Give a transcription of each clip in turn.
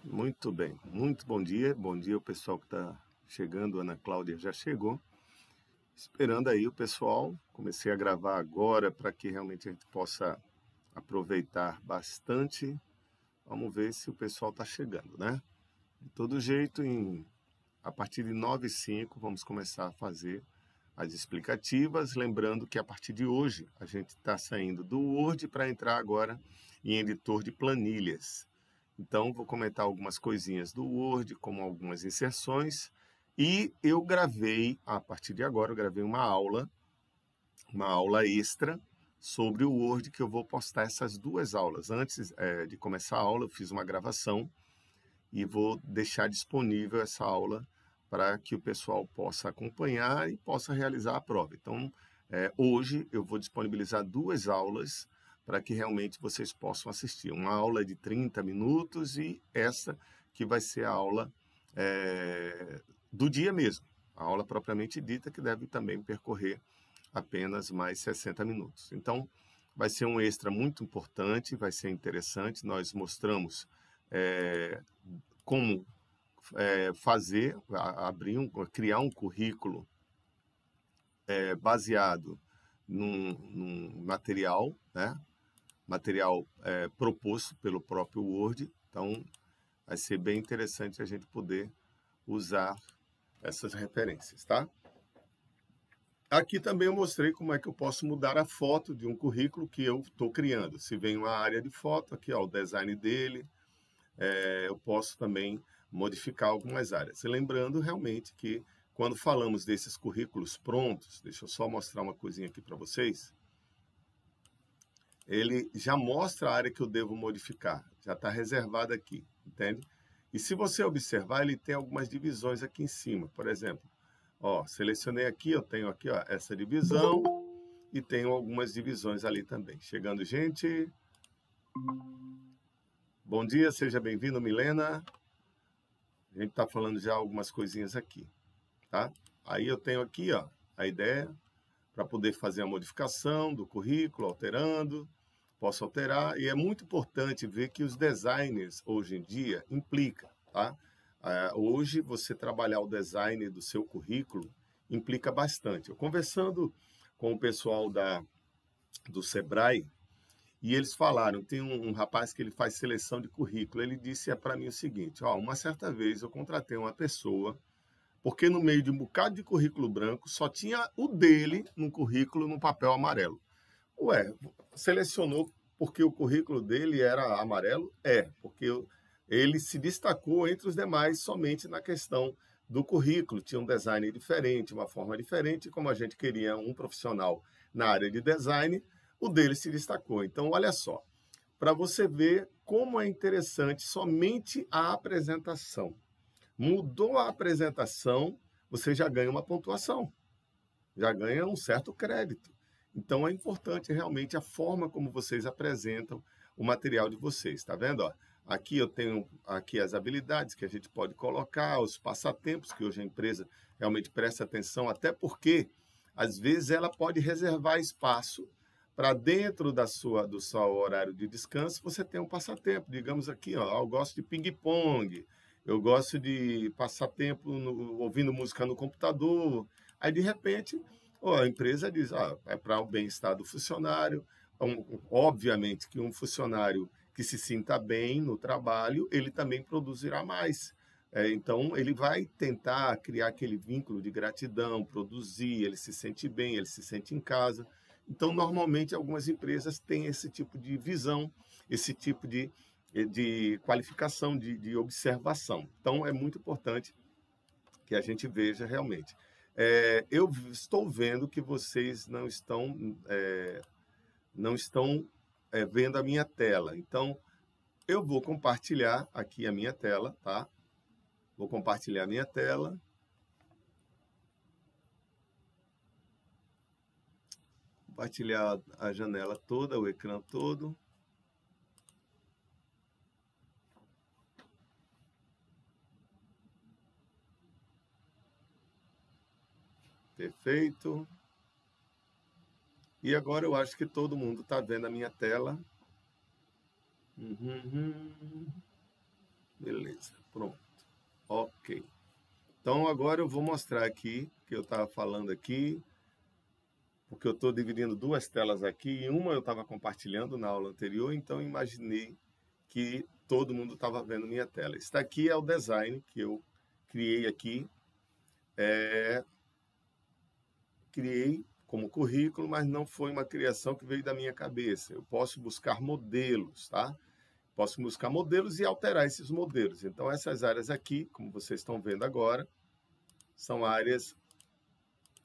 Muito bem, muito bom dia o pessoal que está chegando, a Ana Cláudia já chegou, esperando aí o pessoal, comecei a gravar agora para que realmente a gente possa aproveitar bastante, vamos ver se o pessoal está chegando, né? De todo jeito, a partir de 9h05 vamos começar a fazer as explicativas, lembrando que a partir de hoje a gente está saindo do Word para entrar agora em editor de planilhas. Então, vou comentar algumas coisinhas do Word, como algumas inserções. E eu gravei, a partir de agora, eu gravei uma aula extra sobre o Word, que eu vou postar essas duas aulas. Antes de começar a aula, eu fiz uma gravação e vou deixar disponível essa aula para que o pessoal possa acompanhar e possa realizar a prova. Então, hoje eu vou disponibilizar duas aulas para que realmente vocês possam assistir. Uma aula de 30 minutos e essa que vai ser a aula do dia mesmo. A aula propriamente dita, que deve também percorrer apenas mais 60 minutos. Então, vai ser um extra muito importante, vai ser interessante. Nós mostramos como fazer, criar um currículo baseado num material, né? Material proposto pelo próprio Word. Então, vai ser bem interessante a gente poder usar essas referências, tá? Aqui também eu mostrei como é que eu posso mudar a foto de um currículo que eu estou criando. Se vem uma área de foto, aqui ó, o design dele, eu posso também modificar algumas áreas. E lembrando realmente que quando falamos desses currículos prontos, deixa eu só mostrar uma coisinha aqui para vocês, ele já mostra a área que eu devo modificar, já está reservada aqui, entende? E se você observar, ele tem algumas divisões aqui em cima. Por exemplo, ó, selecionei aqui, eu tenho aqui ó, essa divisão e tenho algumas divisões ali também. Chegando gente. Bom dia, seja bem-vindo, Milena. A gente está falando já algumas coisinhas aqui, tá? Aí eu tenho aqui ó, a ideia para poder fazer a modificação do currículo, alterando. Posso alterar, e é muito importante ver que os designers, hoje em dia, implica, tá? Hoje, você trabalhar o design do seu currículo implica bastante. Eu conversando com o pessoal do Sebrae, e eles falaram, tem um rapaz que ele faz seleção de currículo, ele disse para mim o seguinte, ó, uma certa vez eu contratei uma pessoa, porque no meio de um bocado de currículo branco, só tinha o dele no currículo no papel amarelo. Ué, selecionou porque o currículo dele era amarelo? Porque ele se destacou entre os demais somente na questão do currículo. Tinha um design diferente, uma forma diferente, como a gente queria um profissional na área de design, o dele se destacou. Então, olha só, para você ver como é interessante somente a apresentação. Mudou a apresentação, você já ganha uma pontuação, já ganha um certo crédito. Então, é importante realmente a forma como vocês apresentam o material de vocês, tá vendo? Ó, aqui eu tenho aqui as habilidades que a gente pode colocar, os passatempos, que hoje a empresa realmente presta atenção, até porque, às vezes, ela pode reservar espaço para dentro do seu horário de descanso, você tem um passatempo. Digamos aqui, ó, eu gosto de ping-pong, eu gosto de passar tempo ouvindo música no computador. Aí, de repente, a empresa diz, é para o bem-estar do funcionário. Obviamente que um funcionário que se sinta bem no trabalho, ele também produzirá mais. Então, ele vai tentar criar aquele vínculo de gratidão, produzir, ele se sente bem, ele se sente em casa. Então, normalmente, algumas empresas têm esse tipo de visão, esse tipo de qualificação, de observação. Então, é muito importante que a gente veja realmente. Eu estou vendo que vocês não estão vendo a minha tela. Então, eu vou compartilhar aqui a minha tela, tá? Vou compartilhar a minha tela. Compartilhar a janela toda, o ecrã todo. Perfeito. E agora eu acho que todo mundo está vendo a minha tela. Beleza. Beleza, pronto. Ok. Então, agora eu vou mostrar aqui, que eu estava falando aqui, porque eu estou dividindo duas telas aqui, e uma eu estava compartilhando na aula anterior, então imaginei que todo mundo estava vendo minha tela. Isso aqui é o design que eu criei aqui. Criei como currículo, mas não foi uma criação que veio da minha cabeça. Eu posso buscar modelos, tá? Posso buscar modelos e alterar esses modelos. Então, essas áreas aqui, como vocês estão vendo agora, são áreas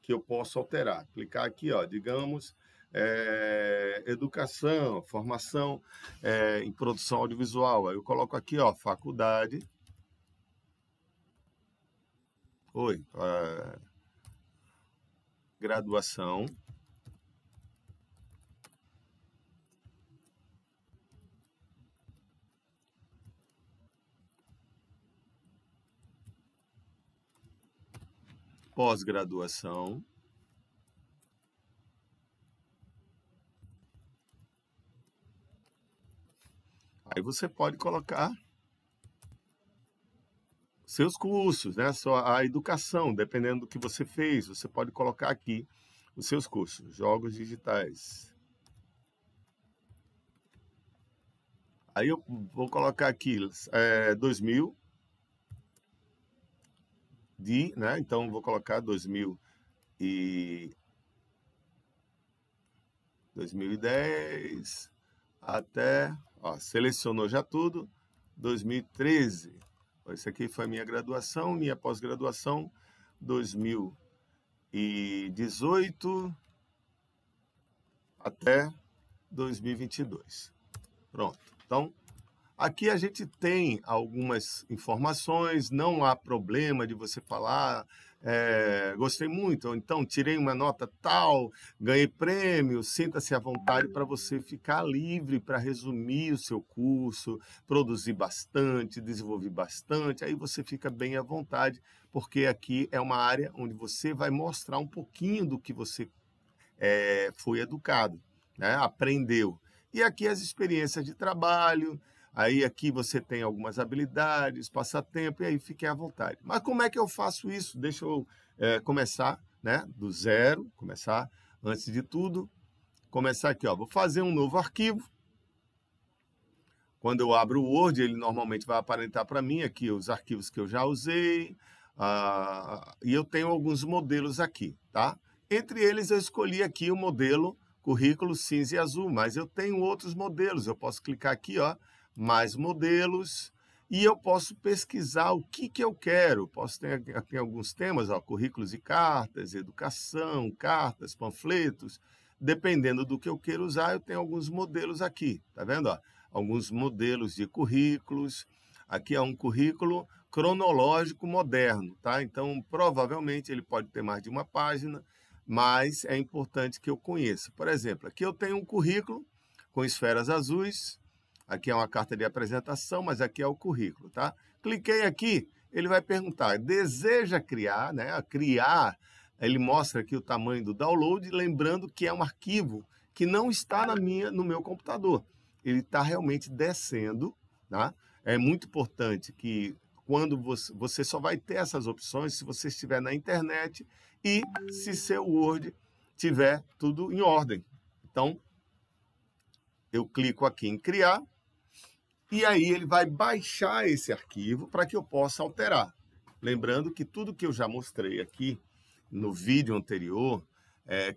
que eu posso alterar. Clicar aqui, ó, digamos, educação, formação em produção audiovisual. Aí eu coloco aqui, ó, faculdade. Graduação. Pós-graduação. Aí você pode colocar seus cursos, né? A educação, dependendo do que você fez, você pode colocar aqui os seus cursos, jogos digitais. Aí eu vou colocar aqui 2000, né? Então vou colocar 2010 até, ó, selecionou já tudo, 2013. Esse aqui foi a minha graduação, minha pós-graduação, 2018 até 2022. Pronto. Então, aqui a gente tem algumas informações, não há problema de você falar, gostei muito, ou então tirei uma nota tal, ganhei prêmio, sinta-se à vontade para você ficar livre para resumir o seu curso, produzir bastante, desenvolver bastante, aí você fica bem à vontade, porque aqui é uma área onde você vai mostrar um pouquinho do que você foi educado, né? Aprendeu. E aqui as experiências de trabalho, aí aqui você tem algumas habilidades, passatempo, e aí fiquem à vontade. Mas como é que eu faço isso? Deixa eu começar, né, do zero, começar, antes de tudo, começar aqui, ó, vou fazer um novo arquivo. Quando eu abro o Word, ele normalmente vai aparentar para mim aqui os arquivos que eu já usei, e eu tenho alguns modelos aqui, tá? Entre eles eu escolhi aqui o modelo currículo cinza e azul, mas eu tenho outros modelos, eu posso clicar aqui, ó, mais modelos, e eu posso pesquisar o que eu quero. Posso ter aqui alguns temas, ó, currículos e cartas, educação, cartas, panfletos. Dependendo do que eu quero usar, eu tenho alguns modelos aqui, tá vendo? Ó? Alguns modelos de currículos. Aqui é um currículo cronológico moderno, tá? Então, provavelmente, ele pode ter mais de uma página, mas é importante que eu conheça. Por exemplo, aqui eu tenho um currículo com esferas azuis. Aqui é uma carta de apresentação, mas aqui é o currículo, tá? Cliquei aqui, ele vai perguntar, deseja criar, né? Criar, ele mostra aqui o tamanho do download, lembrando que é um arquivo que não está no meu computador. Ele está realmente descendo, tá? É muito importante que quando você só vai ter essas opções se você estiver na internet e se seu Word tiver tudo em ordem. Então, eu clico aqui em criar, e aí ele vai baixar esse arquivo para que eu possa alterar. Lembrando que tudo que eu já mostrei aqui no vídeo anterior,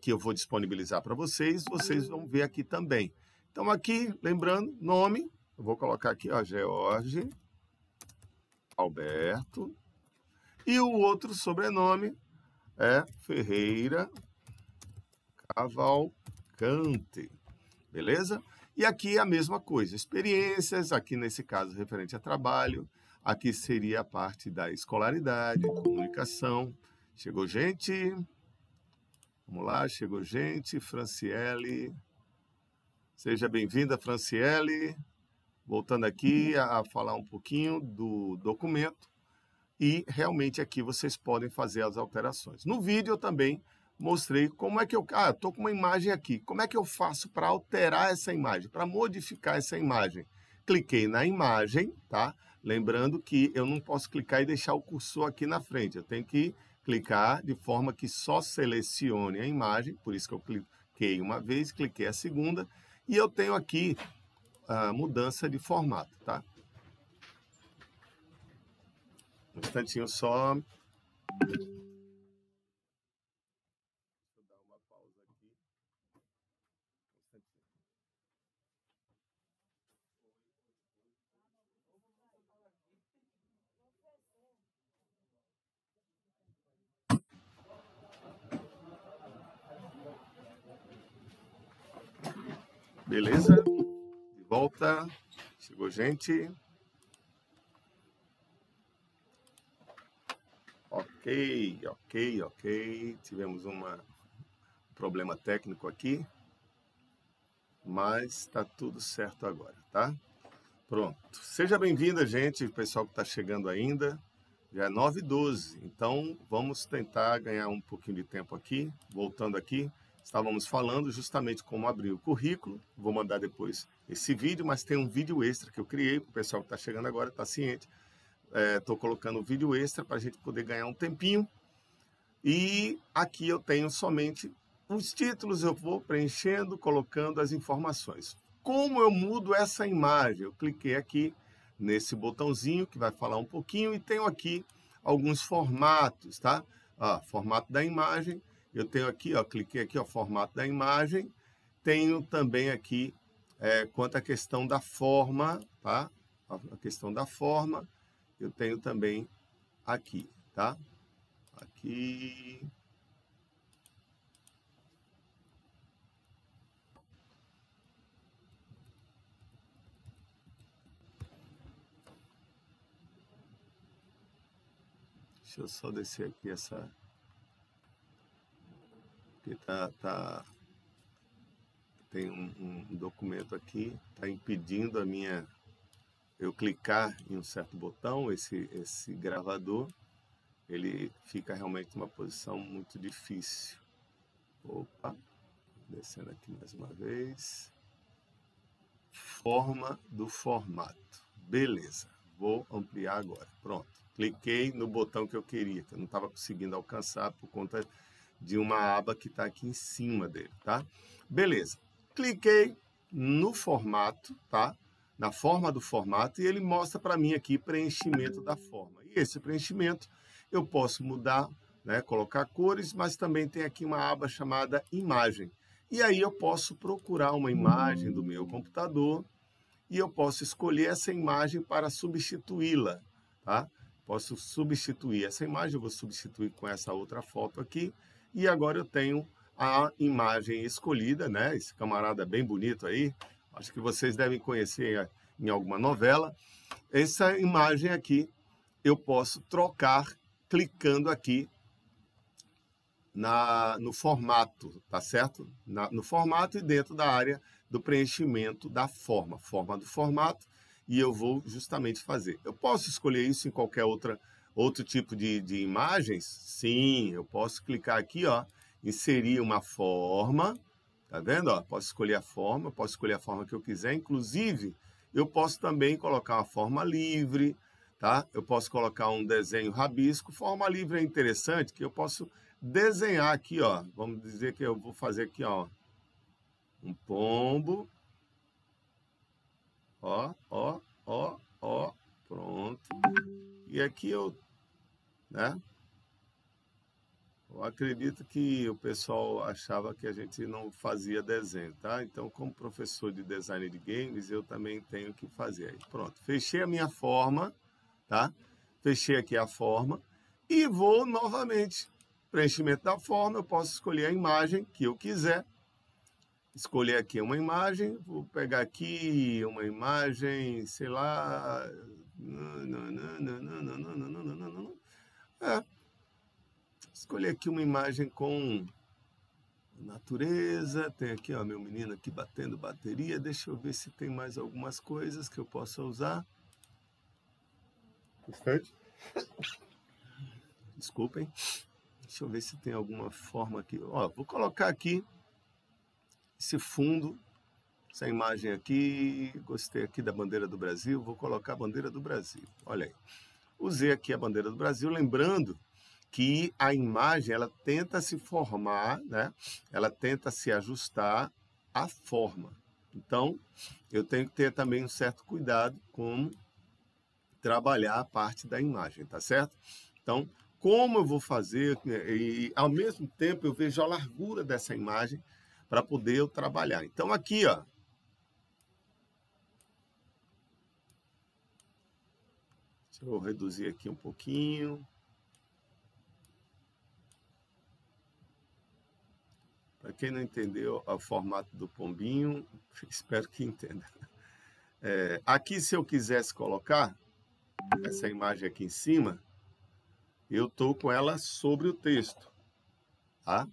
que eu vou disponibilizar para vocês, vocês vão ver aqui também. Então aqui, lembrando, nome, eu vou colocar aqui, ó, George Alberto, e o outro sobrenome é Ferreira Cavalcante, beleza? E aqui a mesma coisa, experiências, aqui nesse caso referente a trabalho, aqui seria a parte da escolaridade, comunicação. Chegou gente, vamos lá, chegou gente, Franciele, seja bem-vinda, Franciele. Voltando aqui a falar um pouquinho do documento, e realmente aqui vocês podem fazer as alterações. No vídeo eu também mostrei como é que eu... estou com uma imagem aqui. Como é que eu faço para alterar essa imagem, para modificar essa imagem? Cliquei na imagem, tá? Lembrando que eu não posso clicar e deixar o cursor aqui na frente. Eu tenho que clicar de forma que só selecione a imagem. Por isso que eu cliquei uma vez, cliquei a segunda. E eu tenho aqui a mudança de formato, tá? Um instantinho só. Beleza? De volta. Chegou gente. Ok. Tivemos um problema técnico aqui, mas está tudo certo agora, tá? Pronto. Seja bem-vinda, gente, o pessoal que está chegando ainda. Já é 9h12, então vamos tentar ganhar um pouquinho de tempo aqui. Voltando aqui, estávamos falando justamente como abrir o currículo. Vou mandar depois esse vídeo, mas tem um vídeo extra que eu criei para o pessoal que está chegando agora, está ciente. Estou colocando um vídeo extra para a gente poder ganhar um tempinho. E aqui eu tenho somente os títulos, eu vou preenchendo, colocando as informações. Como eu mudo essa imagem? Eu cliquei aqui nesse botãozinho que vai falar um pouquinho e tenho aqui alguns formatos, tá? Ó, formato da imagem, eu tenho aqui, ó, cliquei aqui, ó, formato da imagem. Tenho também aqui quanto à questão da forma, tá? A questão da forma, eu tenho também aqui, tá? Aqui. Deixa eu só descer aqui essa. Porque tem um documento aqui, está impedindo eu clicar em um certo botão, esse gravador, ele fica realmente numa posição muito difícil. Opa, descendo aqui mais uma vez. Forma do formato. Beleza, vou ampliar agora. Pronto, cliquei no botão que eu queria, que eu não estava conseguindo alcançar por conta de uma aba que está aqui em cima dele, tá? Beleza, cliquei no formato, tá? Na forma do formato, e ele mostra para mim aqui preenchimento da forma. E esse preenchimento eu posso mudar, né, colocar cores, mas também tem aqui uma aba chamada imagem. E aí eu posso procurar uma imagem do meu computador e eu posso escolher essa imagem para substituí-la, tá? Posso substituir essa imagem, eu vou substituir com essa outra foto aqui, e agora eu tenho a imagem escolhida, né? Esse camarada bem bonito aí, acho que vocês devem conhecer em alguma novela. Essa imagem aqui eu posso trocar clicando aqui no formato, tá certo? No formato e dentro da área do preenchimento da forma do formato, e eu vou justamente fazer. Eu posso escolher isso em qualquer outro tipo de imagens? Sim, eu posso clicar aqui, ó, inserir uma forma, tá vendo? Ó, posso escolher a forma que eu quiser, inclusive eu posso também colocar uma forma livre, tá? Eu posso colocar um desenho rabisco. Forma livre é interessante, que eu posso desenhar aqui, ó. Vamos dizer que eu vou fazer aqui, ó, um pombo. Ó, pronto. E aqui né? Eu acredito que o pessoal achava que a gente não fazia desenho, tá? Então, como professor de design de games, eu também tenho que fazer. Aí, pronto, fechei a minha forma, tá? Fechei aqui a forma e vou novamente. Preenchimento da forma, eu posso escolher a imagem que eu quiser. Escolher aqui uma imagem, vou pegar aqui uma imagem, sei lá... Escolher aqui uma imagem com natureza, tem aqui, ó, meu menino aqui batendo bateria. Deixa eu ver se tem mais algumas coisas que eu possa usar. Instante. Desculpem. Deixa eu ver se tem alguma forma aqui. Ó, vou colocar aqui esse fundo essa imagem aqui, gostei aqui da bandeira do Brasil, vou colocar a bandeira do Brasil. Olha aí. Usei aqui a bandeira do Brasil, lembrando que a imagem, ela tenta se formar, né? Ela tenta se ajustar à forma. Então, eu tenho que ter também um certo cuidado com trabalhar a parte da imagem, tá certo? Então, como eu vou fazer, e ao mesmo tempo eu vejo a largura dessa imagem para poder eu trabalhar. Então, aqui, ó, deixa eu reduzir aqui um pouquinho. Para quem não entendeu o formato do pombinho, espero que entenda. Aqui, se eu quisesse colocar essa imagem aqui em cima, eu estou com ela sobre o texto, tá?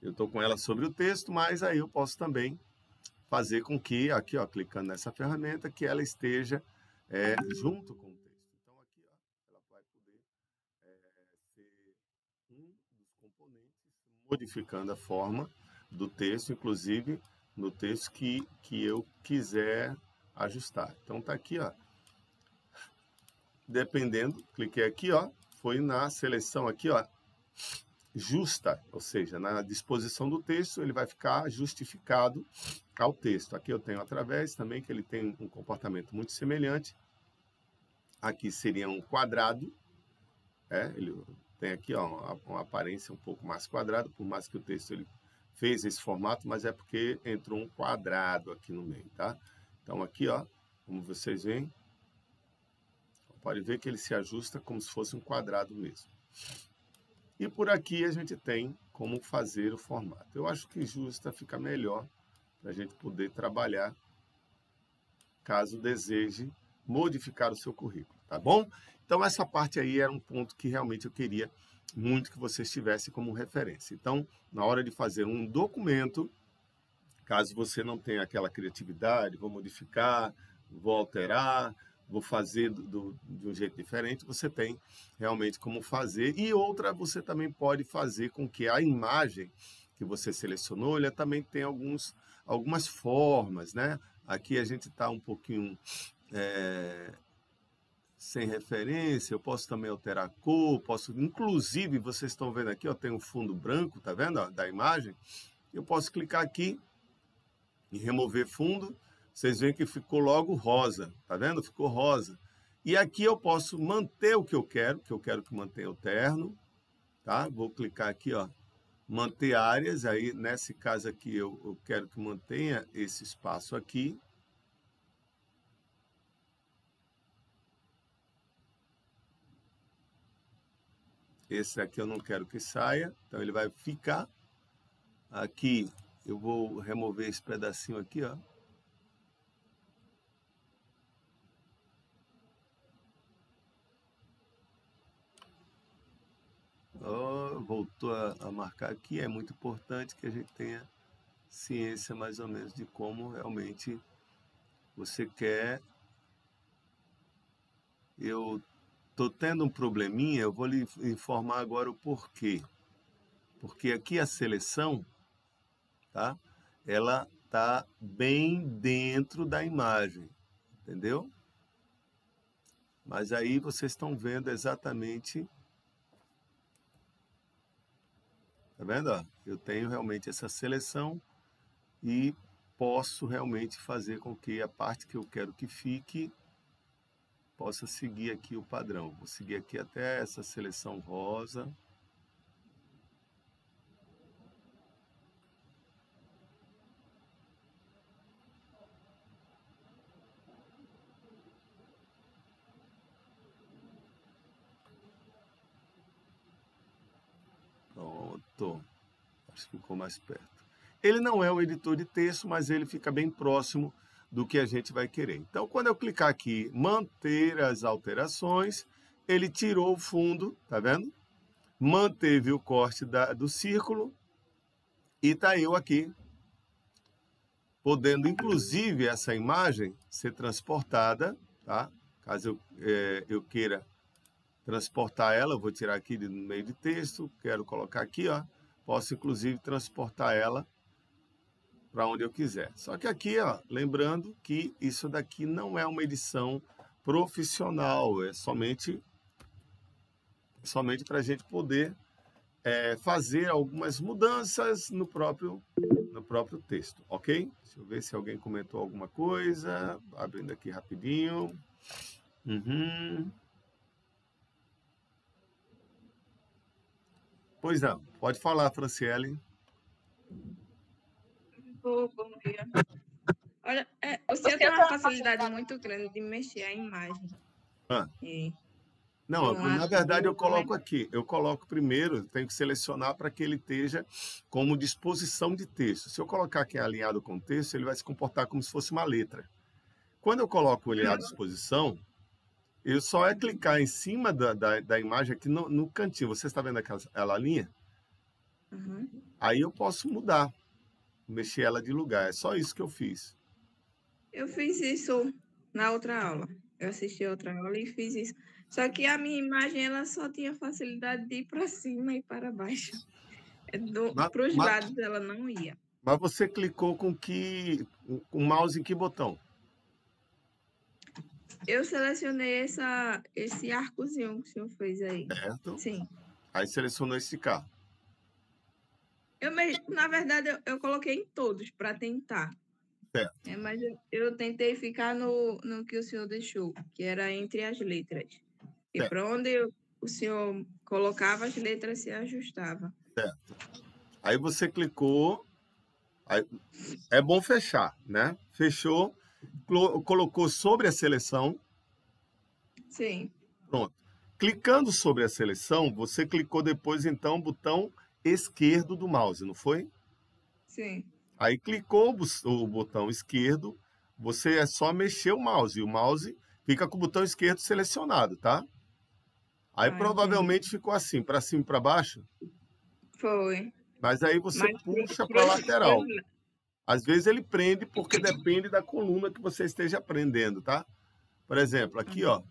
Eu estou com ela sobre o texto, mas aí eu posso também fazer com que, aqui, ó, clicando nessa ferramenta, que ela esteja junto com o texto. Então, aqui, ó, ela vai poder ser um dos componentes, modificando a forma do texto, inclusive no texto que eu quiser ajustar. Então, tá aqui, ó. Dependendo, cliquei aqui, ó, foi na seleção aqui, ó, justa, ou seja, na disposição do texto, ele vai ficar justificado ao texto. Aqui eu tenho através também, que ele tem um comportamento muito semelhante. Aqui seria um quadrado, ele tem aqui, ó, uma aparência um pouco mais quadrada, por mais que o texto ele fez esse formato, mas é porque entrou um quadrado aqui no meio, tá? Então aqui, ó, como vocês veem, pode ver que ele se ajusta como se fosse um quadrado mesmo. E por aqui a gente tem como fazer o formato. Eu acho que justa fica melhor para a gente poder trabalhar, caso deseje modificar o seu currículo, tá bom? Então essa parte aí era um ponto que realmente eu queria muito que vocês tivessem como referência. Então, na hora de fazer um documento, caso você não tenha aquela criatividade, vou modificar, vou alterar, vou fazer de um jeito diferente, você tem realmente como fazer. E outra, você também pode fazer com que a imagem que você selecionou, ela também tem algumas formas, né? Aqui a gente está um pouquinho sem referência, eu posso também alterar a cor, inclusive, vocês estão vendo aqui, ó, tem um fundo branco, tá vendo, ó, da imagem? Eu posso clicar aqui em remover fundo, vocês veem que ficou logo rosa, tá vendo? Ficou rosa. E aqui eu posso manter o que eu quero que mantenha o terno, tá? Vou clicar aqui, ó, manter áreas, aí nesse caso aqui eu quero que mantenha esse espaço aqui. Esse aqui eu não quero que saia, então ele vai ficar. Aqui eu vou remover esse pedacinho aqui, ó. Voltou a marcar aqui, é muito importante que a gente tenha ciência mais ou menos de como realmente você quer. Eu estou tendo um probleminha, eu vou lhe informar agora o porquê. Porque aqui a seleção, tá? Ela está bem dentro da imagem, entendeu? Mas aí vocês estão vendo exatamente. Tá vendo? Ó? Eu tenho realmente essa seleção e posso realmente fazer com que a parte que eu quero que fique possa seguir aqui o padrão. Vou seguir aqui até essa seleção rosa. Pronto. Acho que ficou mais perto. Ele não é um editor de texto, mas ele fica bem próximo do que a gente vai querer. Então, quando eu clicar aqui, manter as alterações, ele tirou o fundo, tá vendo? Manteve o corte do círculo e tá eu aqui, podendo, inclusive, essa imagem ser transportada, tá? Caso eu queira transportar ela, eu vou tirar aqui no meio de texto, quero colocar aqui, ó, posso, inclusive, transportar ela para onde eu quiser. Só que aqui, ó, lembrando que isso daqui não é uma edição profissional, é somente para a gente poder fazer algumas mudanças no próprio texto, ok? Deixa eu ver se alguém comentou alguma coisa. Abrindo aqui rapidinho. Pois não, pode falar, Franciele. Bom dia. Olha, o senhor tem uma facilidade muito grande de mexer a imagem. Não, na verdade eu coloco aqui. Eu coloco primeiro, tenho que selecionar para que ele esteja como disposição de texto. Se eu colocar aqui alinhado com o texto, ele vai se comportar como se fosse uma letra. Quando eu coloco ele à disposição, eu só é clicar em cima da imagem aqui no cantinho. Você está vendo aquela linha? Aí eu posso mudar, mexer ela de lugar. É só isso que eu fiz. Eu fiz isso na outra aula. Eu assisti a outra aula e fiz isso. Só que a minha imagem ela só tinha facilidade de ir para cima e para baixo. Para os lados ela não ia. Mas você clicou com o mouse em que botão? Eu selecionei esse arcozinho que o senhor fez aí. Certo. Sim. Aí selecionou esse carro. Na verdade, eu coloquei em todos para tentar. Certo. Mas eu tentei ficar no que o senhor deixou, que era entre as letras. E para onde o senhor colocava, as letras se ajustavam. Certo. Aí você clicou. Aí, é bom fechar, né? Fechou. Colocou sobre a seleção. Sim. Pronto. Clicando sobre a seleção, você clicou depois, então, no botão esquerdo do mouse, não foi? Sim. Aí clicou o botão esquerdo, você é só mexer o mouse, e o mouse fica com o botão esquerdo selecionado, tá? Aí provavelmente ficou assim, para cima e para baixo. Foi. Mas aí você puxa para a lateral. Às vezes ele prende, porque depende da coluna que você esteja prendendo, tá? Por exemplo, aqui, ó,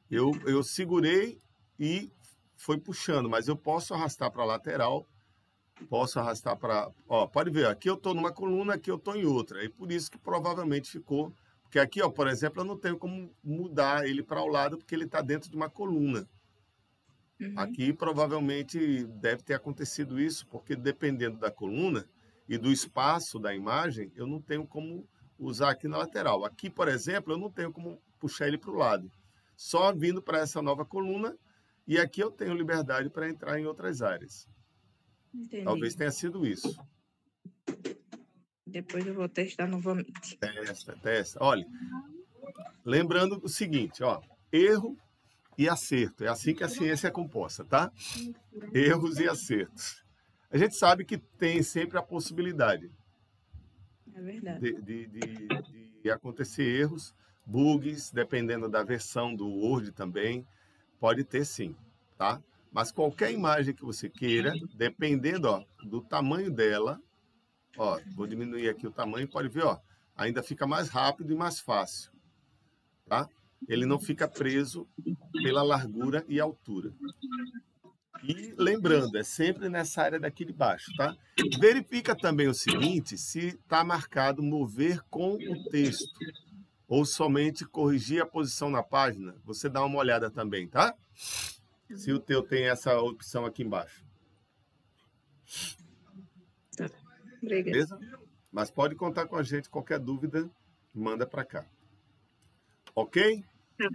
eu segurei e foi puxando, mas eu posso arrastar para a lateral, posso arrastar para... Ó, pode ver, aqui eu estou numa coluna, aqui eu estou em outra. E por isso que provavelmente ficou... Porque aqui, ó, por exemplo, eu não tenho como mudar ele para o lado, porque ele está dentro de uma coluna. Aqui provavelmente deve ter acontecido isso, porque dependendo da coluna e do espaço da imagem, eu não tenho como usar aqui na lateral. Aqui, por exemplo, eu não tenho como puxar ele para o lado. Só vindo para essa nova coluna, e aqui eu tenho liberdade para entrar em outras áreas. Entendi. Talvez tenha sido isso. Depois eu vou testar novamente. Testa. Olha, lembrando o seguinte, ó, erro e acerto. É assim que a ciência é composta, tá? Erros e acertos. A gente sabe que tem sempre a possibilidade de acontecer erros, bugs, dependendo da versão do Word também, pode ter sim, tá? Mas qualquer imagem que você queira, dependendo, ó, do tamanho dela, ó, vou diminuir aqui o tamanho, pode ver, ó, ainda fica mais rápido e mais fácil, tá? Ele não fica preso pela largura e altura. E lembrando, é sempre nessa área daqui de baixo, tá? Verifica também o seguinte, se está marcado mover com o texto ou somente corrigir a posição na página, você dá uma olhada também, tá? Se o teu tem essa opção aqui embaixo. Tá. Obrigada. Beleza? Mas pode contar com a gente, qualquer dúvida, manda para cá. Ok?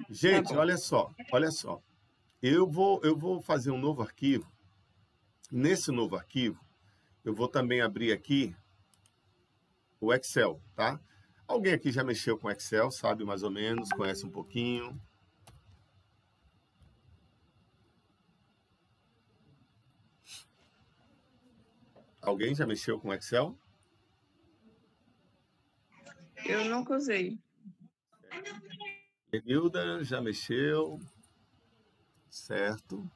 Gente, olha só. Eu vou fazer um novo arquivo. Nesse novo arquivo, eu vou também abrir aqui o Excel, tá? Alguém aqui já mexeu com Excel, sabe mais ou menos, conhece um pouquinho. Alguém já mexeu com Excel? Eu nunca usei. Enilda já mexeu. Certo.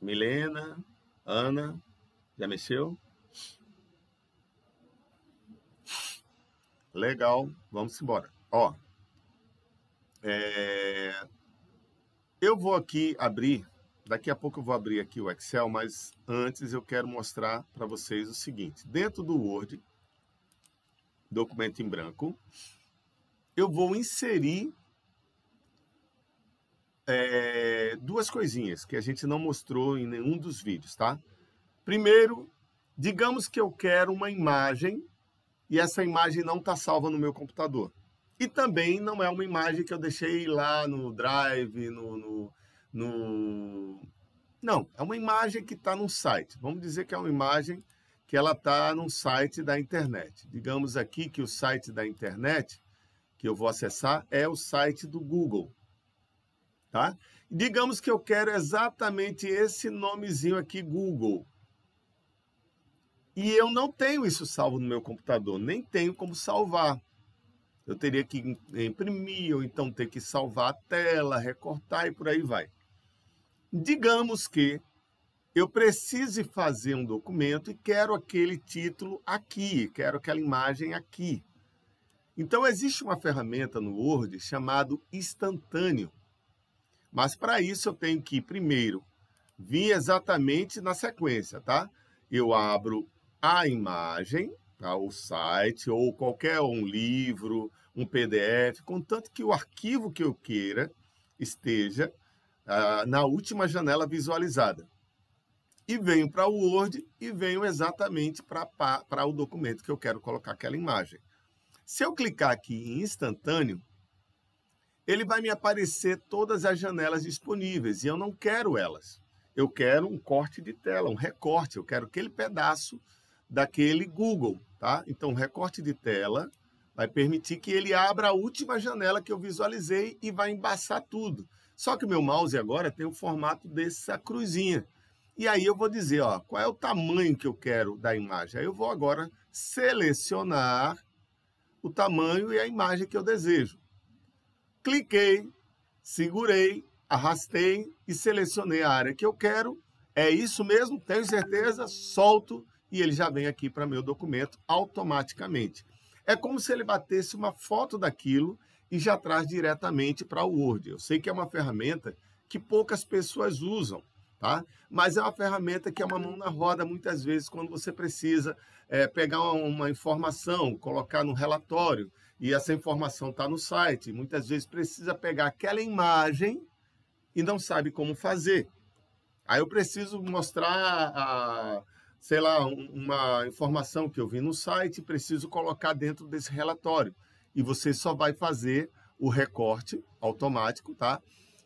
Milena, Ana, já mexeu? Legal, vamos embora. Ó, eu vou aqui abrir Daqui a pouco eu vou abrir aqui o Excel, mas antes eu quero mostrar para vocês o seguinte. Dentro do Word, documento em branco, eu vou inserir duas coisinhas que a gente não mostrou em nenhum dos vídeos, tá? Primeiro, digamos que eu quero uma imagem e essa imagem não está salva no meu computador. E também não é uma imagem que eu deixei lá no Drive, Não, é uma imagem que está num site. Vamos dizer que é uma imagem que ela está num site da internet. Digamos aqui que o site da internet que eu vou acessar é o site do Google. Tá? Digamos que eu quero exatamente esse nomezinho aqui, Google. E eu não tenho isso salvo no meu computador, nem tenho como salvar. Eu teria que imprimir, ou então ter que salvar a tela, recortar e por aí vai. Digamos que eu precise fazer um documento e quero aquele título aqui, quero aquela imagem aqui. Então, existe uma ferramenta no Word chamada Instantâneo. Mas, para isso, eu tenho que, primeiro, vir exatamente na sequência, tá? Eu abro a imagem, tá? O site, ou qualquer livro, um PDF, contanto que o arquivo que eu queira esteja na última janela visualizada. E venho para o Word e venho exatamente para o documento que eu quero colocar aquela imagem. Se eu clicar aqui em instantâneo, ele vai me aparecer todas as janelas disponíveis e eu não quero elas. Eu quero um corte de tela, um recorte, eu quero aquele pedaço daquele Google, tá? Então, o recorte de tela vai permitir que ele abra a última janela que eu visualizei e vai embaçar tudo. Só que o meu mouse agora tem o formato dessa cruzinha. E aí eu vou dizer, ó, qual é o tamanho que eu quero da imagem. Aí eu vou agora selecionar o tamanho e a imagem que eu desejo. Cliquei, segurei, arrastei e selecionei a área que eu quero. É isso mesmo? Tenho certeza? Solto e ele já vem aqui para meu documento automaticamente. É como se ele batesse uma foto daquilo e já traz diretamente para o Word. Eu sei que é uma ferramenta que poucas pessoas usam, tá? Mas é uma ferramenta que é uma mão na roda muitas vezes quando você precisa pegar uma informação, colocar no relatório e essa informação está no site. Muitas vezes precisa pegar aquela imagem e não sabe como fazer. Aí eu preciso mostrar, sei lá, uma informação que eu vi no site e preciso colocar dentro desse relatório. E você só vai fazer o recorte automático, tá?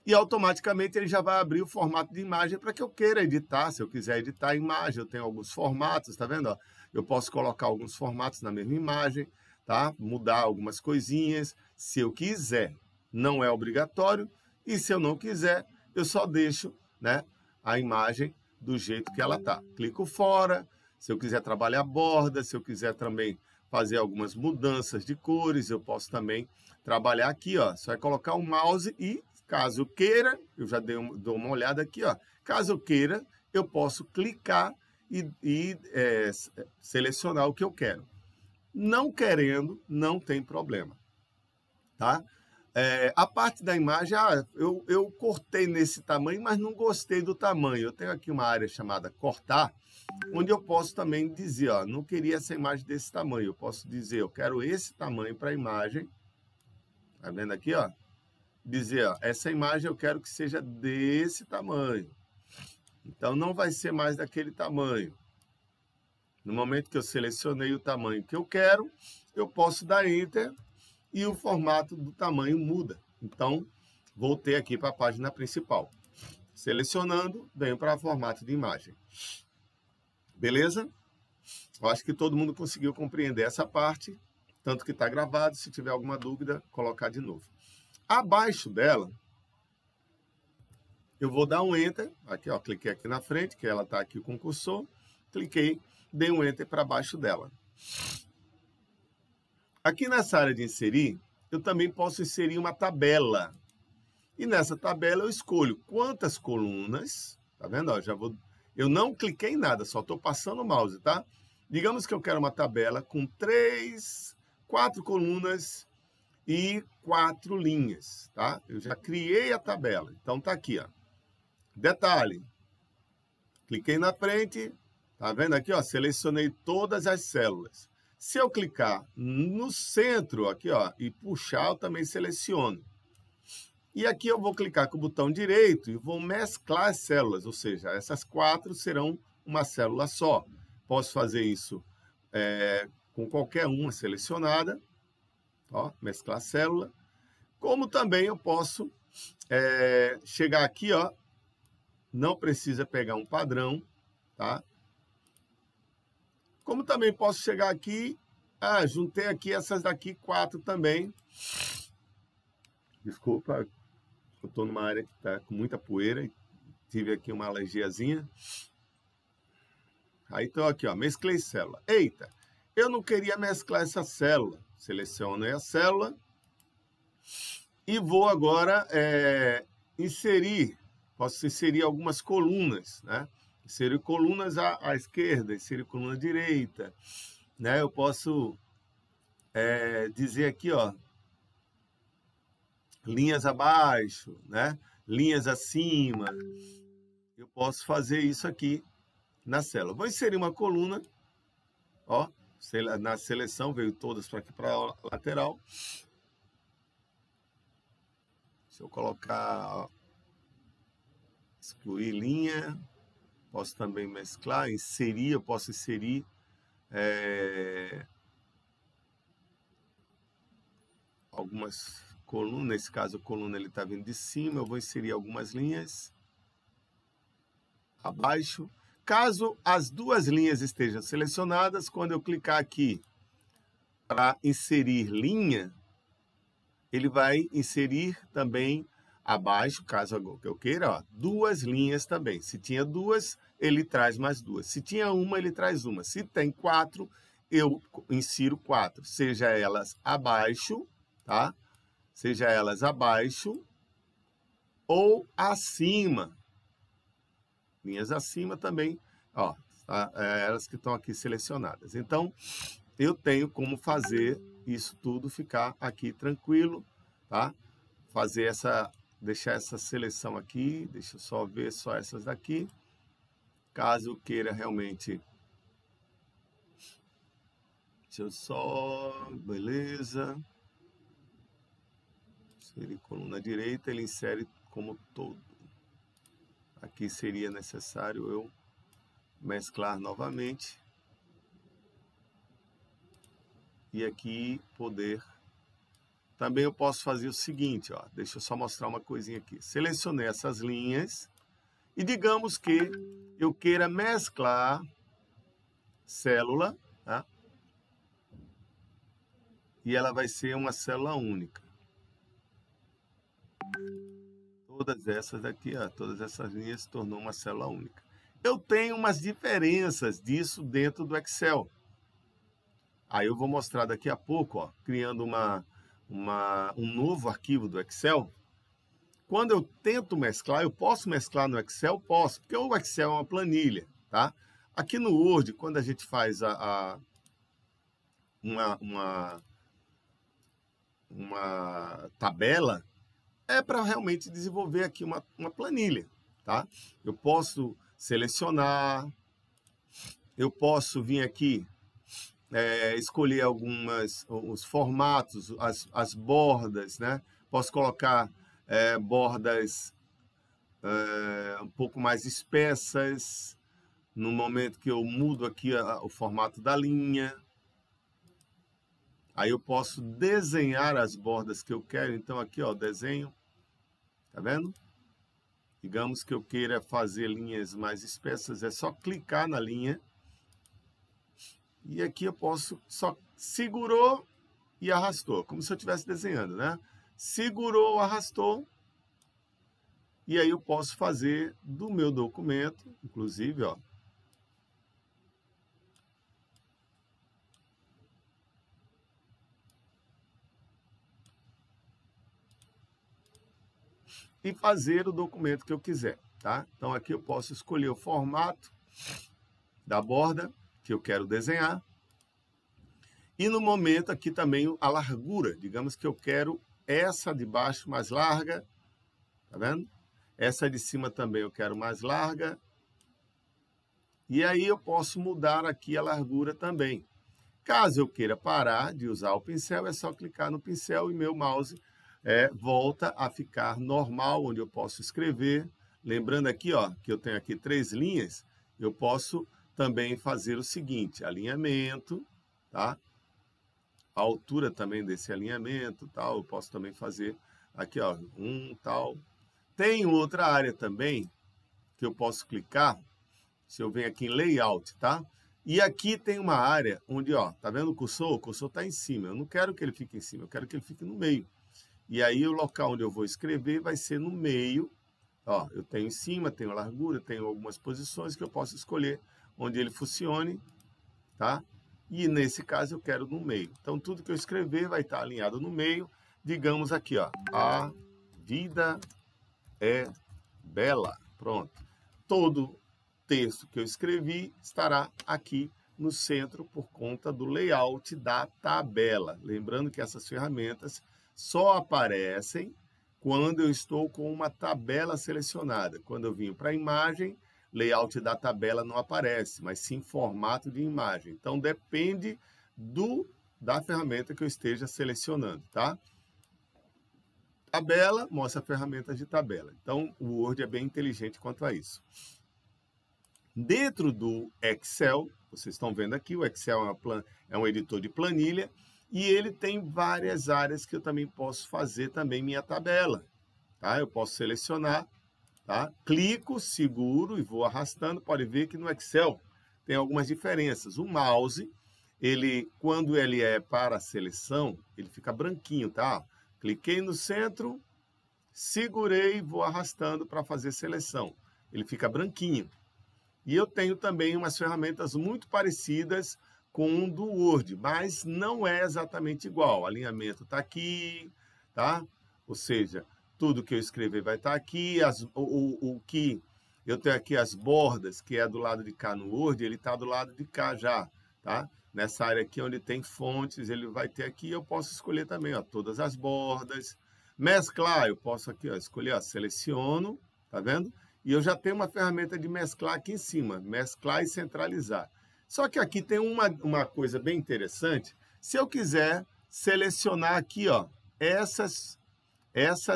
E automaticamente ele já vai abrir o formato de imagem para que eu queira editar. Se eu quiser editar a imagem, eu tenho alguns formatos, tá vendo? Eu posso colocar alguns formatos na mesma imagem, tá? Mudar algumas coisinhas, se eu quiser. Não é obrigatório. E se eu não quiser, eu só deixo, né, a imagem do jeito que ela está. Clico fora, se eu quiser trabalhar borda, se eu quiser também fazer algumas mudanças de cores, eu posso também trabalhar aqui, ó. Só é colocar o mouse e, caso eu queira, eu já dou uma olhada aqui, ó. Caso eu queira, eu posso clicar e selecionar o que eu quero. Não querendo, não tem problema, tá? A parte da imagem, eu cortei nesse tamanho, mas não gostei do tamanho. Eu tenho aqui uma área chamada cortar, onde eu posso também dizer, ó, não queria essa imagem desse tamanho. Eu posso dizer, eu quero esse tamanho para a imagem. Tá vendo aqui, ó? Dizer, ó, essa imagem eu quero que seja desse tamanho. Então, não vai ser mais daquele tamanho. No momento que eu selecionei o tamanho que eu quero, eu posso dar Enter e o formato do tamanho muda. Então, voltei aqui para a página principal. Selecionando, venho para o formato de imagem. Beleza? Eu acho que todo mundo conseguiu compreender essa parte, tanto que está gravado. Se tiver alguma dúvida, colocar de novo. Abaixo dela, eu vou dar um Enter. Aqui, ó, cliquei aqui na frente, que ela está aqui com o cursor. Cliquei, dei um Enter para baixo dela. Aqui nessa área de inserir, eu também posso inserir uma tabela. E nessa tabela eu escolho quantas colunas, tá vendo? Ó, eu não cliquei em nada, só estou passando o mouse, tá? Digamos que eu quero uma tabela com 4 colunas e 4 linhas, tá? Eu já criei a tabela, então tá aqui, ó. Detalhe, cliquei na frente, tá vendo aqui, ó, selecionei todas as células. Se eu clicar no centro aqui, ó, e puxar, eu também seleciono. E aqui eu vou clicar com o botão direito e vou mesclar as células, ou seja, essas 4 serão uma célula só. Posso fazer isso com qualquer uma selecionada, ó, mesclar a célula. Como também eu posso chegar aqui, ó, não precisa pegar um padrão, tá? Como também posso chegar aqui, juntei aqui essas daqui 4 também. Desculpa, eu estou numa área que está com muita poeira e tive aqui uma alergiazinha. Aí estou aqui, ó, mesclei célula. Eita, eu não queria mesclar essa célula. Selecionei a célula e vou agora inserir. Posso inserir algumas colunas, né? Inserir colunas à esquerda, inserir coluna à direita, né? Eu posso dizer aqui, ó, linhas abaixo, né? Linhas acima. Eu posso fazer isso aqui na célula. Vou inserir uma coluna, ó, na seleção, veio todas para aqui para a lateral. Se eu colocar, ó, excluir linha, posso também mesclar, inserir, eu posso inserir algumas colunas, nesse caso a coluna ele está vindo de cima, eu vou inserir algumas linhas abaixo. Caso as 2 linhas estejam selecionadas, quando eu clicar aqui para inserir linha, ele vai inserir também abaixo, caso eu queira, ó, 2 linhas também. Se tinha 2, ele traz mais 2. Se tinha 1, ele traz 1. Se tem 4, eu insiro 4. Seja elas abaixo, tá? Seja elas abaixo ou acima. Linhas acima também, ó, tá? Elas que estão aqui selecionadas. Então, eu tenho como fazer isso tudo ficar aqui tranquilo, tá? Deixar essa seleção aqui, deixa eu só ver só essas daqui. Caso eu queira realmente... Deixa eu só... Beleza. Inserir coluna direita, ele insere como todo. Aqui seria necessário eu mesclar novamente. E aqui poder... Também eu posso fazer o seguinte, ó, deixa eu só mostrar uma coisinha aqui. Selecionei essas linhas e digamos que eu queira mesclar célula, tá? E ela vai ser uma célula única. Todas essas aqui, ó, todas essas linhas se tornou uma célula única. Eu tenho umas diferenças disso dentro do Excel. Aí eu vou mostrar daqui a pouco, ó, criando um novo arquivo do Excel. Quando eu tento mesclar, eu posso mesclar no Excel? Posso, porque o Excel é uma planilha, tá? Aqui no Word, quando a gente faz uma tabela, é para realmente desenvolver aqui uma planilha, tá? Eu posso selecionar, eu posso vir aqui escolher os formatos, as bordas, né? Posso colocar bordas um pouco mais espessas, no momento que eu mudo aqui o formato da linha. Aí eu posso desenhar as bordas que eu quero. Então aqui, ó, desenho, tá vendo? Digamos que eu queira fazer linhas mais espessas, é só clicar na linha. E aqui eu posso, só segurou e arrastou, como se eu estivesse desenhando, né? Segurou, arrastou. E aí eu posso fazer do meu documento, inclusive, ó. E fazer o documento que eu quiser, tá? Então aqui eu posso escolher o formato da borda que eu quero desenhar. E no momento aqui também a largura. Digamos que eu quero essa de baixo mais larga, tá vendo? Essa de cima também eu quero mais larga. E aí eu posso mudar aqui a largura também. Caso eu queira parar de usar o pincel, é só clicar no pincel e meu mouse volta a ficar normal, onde eu posso escrever. Lembrando aqui, ó, que eu tenho aqui 3 linhas, eu posso também fazer o seguinte, alinhamento, tá? A altura também desse alinhamento, tal, eu posso também fazer aqui, ó, tal. Tem outra área também que eu posso clicar, se eu venho aqui em Layout, tá? E aqui tem uma área onde, ó, tá vendo o cursor? O cursor tá em cima. Eu não quero que ele fique em cima, eu quero que ele fique no meio. E aí o local onde eu vou escrever vai ser no meio. Ó, eu tenho em cima, tenho largura, tenho algumas posições que eu posso escolher onde ele funcione, tá? E nesse caso eu quero no meio. Então tudo que eu escrever vai estar alinhado no meio. Digamos aqui, ó, a vida é bela. Pronto. Todo texto que eu escrevi estará aqui no centro por conta do layout da tabela. Lembrando que essas ferramentas só aparecem quando eu estou com uma tabela selecionada. Quando eu vim para a imagem, layout da tabela não aparece, mas sim formato de imagem. Então depende da ferramenta que eu esteja selecionando, tá? Tabela mostra ferramentas de tabela. Então o Word é bem inteligente quanto a isso. Dentro do Excel, vocês estão vendo aqui, o Excel é um editor de planilha e ele tem várias áreas que eu também posso fazer também minha tabela. Tá? Eu posso selecionar, tá? Clico, seguro e vou arrastando. Pode ver que no Excel tem algumas diferenças. O mouse, quando ele é para a seleção, ele fica branquinho, tá? Cliquei no centro, segurei e vou arrastando para fazer seleção. Ele fica branquinho. E eu tenho também umas ferramentas muito parecidas com o do Word, mas não é exatamente igual. O alinhamento está aqui, tá? Ou seja, tudo que eu escrever vai estar aqui. O que eu tenho aqui as bordas, que é do lado de cá no Word, ele está do lado de cá já, tá? Nessa área aqui onde tem fontes, ele vai ter aqui. Eu posso escolher também, ó, todas as bordas. Mesclar, eu posso aqui, ó, escolher, ó, seleciono, tá vendo? E eu já tenho uma ferramenta de mesclar aqui em cima, mesclar e centralizar. Só que aqui tem uma coisa bem interessante. Se eu quiser selecionar aqui, ó, essas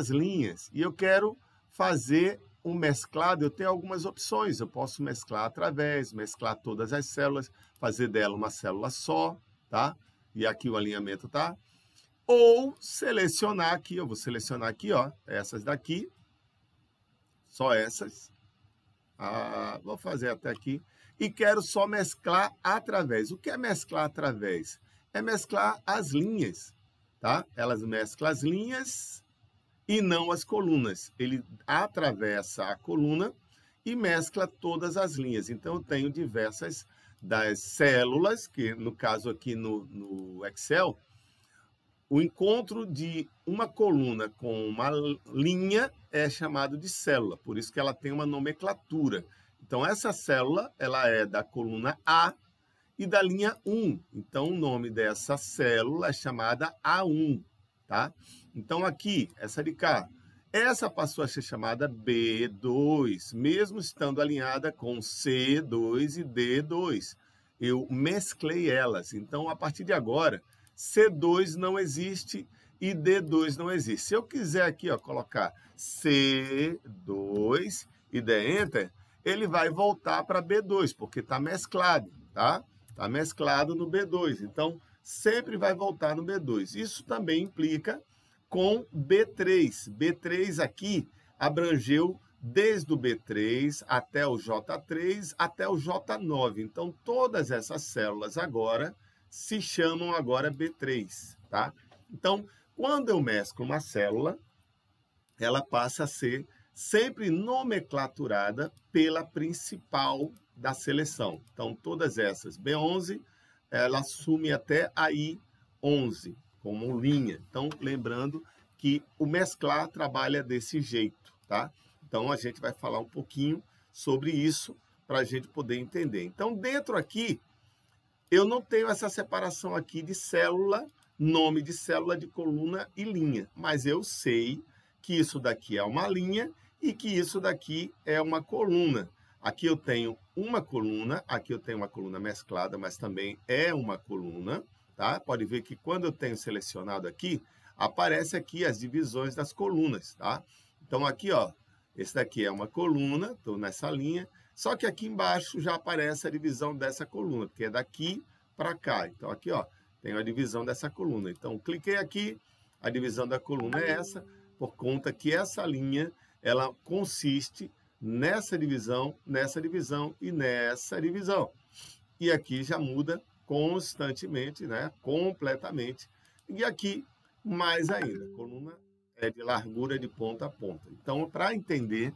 linhas, e eu quero fazer um mesclado, eu tenho algumas opções. Eu posso mesclar através, mesclar todas as células, fazer dela uma célula só, tá? E aqui o alinhamento tá. Ou selecionar aqui, eu vou selecionar aqui, ó, essas daqui. Só essas. Vou fazer até aqui. E quero só mesclar através. O que é mesclar através? É mesclar as linhas, tá? Elas mesclam as linhas e não as colunas. Ele atravessa a coluna e mescla todas as linhas. Então, eu tenho diversas das células, que no caso aqui no Excel, o encontro de uma coluna com uma linha é chamado de célula, por isso que ela tem uma nomenclatura. Então, essa célula ela é da coluna A e da linha 1. Então, o nome dessa célula é chamada A1. Tá? Então, aqui, essa de cá, essa passou a ser chamada B2, mesmo estando alinhada com C2 e D2. Eu mesclei elas. Então, a partir de agora, C2 não existe e D2 não existe. Se eu quiser aqui, ó, colocar C2 e der Enter, ele vai voltar para B2, porque está mesclado, tá? Está mesclado no B2. Então, sempre vai voltar no B2. Isso também implica com B3. B3 aqui abrangeu desde o B3 até o J3 até o J9. Então, todas essas células agora se chamam agora B3, tá? Então, quando eu mesclo uma célula, ela passa a ser sempre nomenclaturada pela principal da seleção. Então, todas essas B11, ela assume até a I11 como linha. Então, lembrando que o mesclar trabalha desse jeito, tá? Então, a gente vai falar um pouquinho sobre isso para a gente poder entender. Então, dentro aqui, eu não tenho essa separação aqui de célula, nome de célula, de coluna e linha. Mas eu sei que isso daqui é uma linha e que isso daqui é uma coluna. Aqui eu tenho uma coluna, aqui eu tenho uma coluna mesclada, mas também é uma coluna, tá? Pode ver que quando eu tenho selecionado aqui, aparece aqui as divisões das colunas, tá? Então aqui, ó, esse daqui é uma coluna, estou nessa linha, só que aqui embaixo já aparece a divisão dessa coluna, porque é daqui para cá. Então aqui, ó, tenho a divisão dessa coluna. Então cliquei aqui, a divisão da coluna é essa, por conta que essa linha, ela consiste nessa divisão e nessa divisão. E aqui já muda constantemente, né? Completamente. E aqui, mais ainda, a coluna é de largura de ponta a ponta. Então, para entender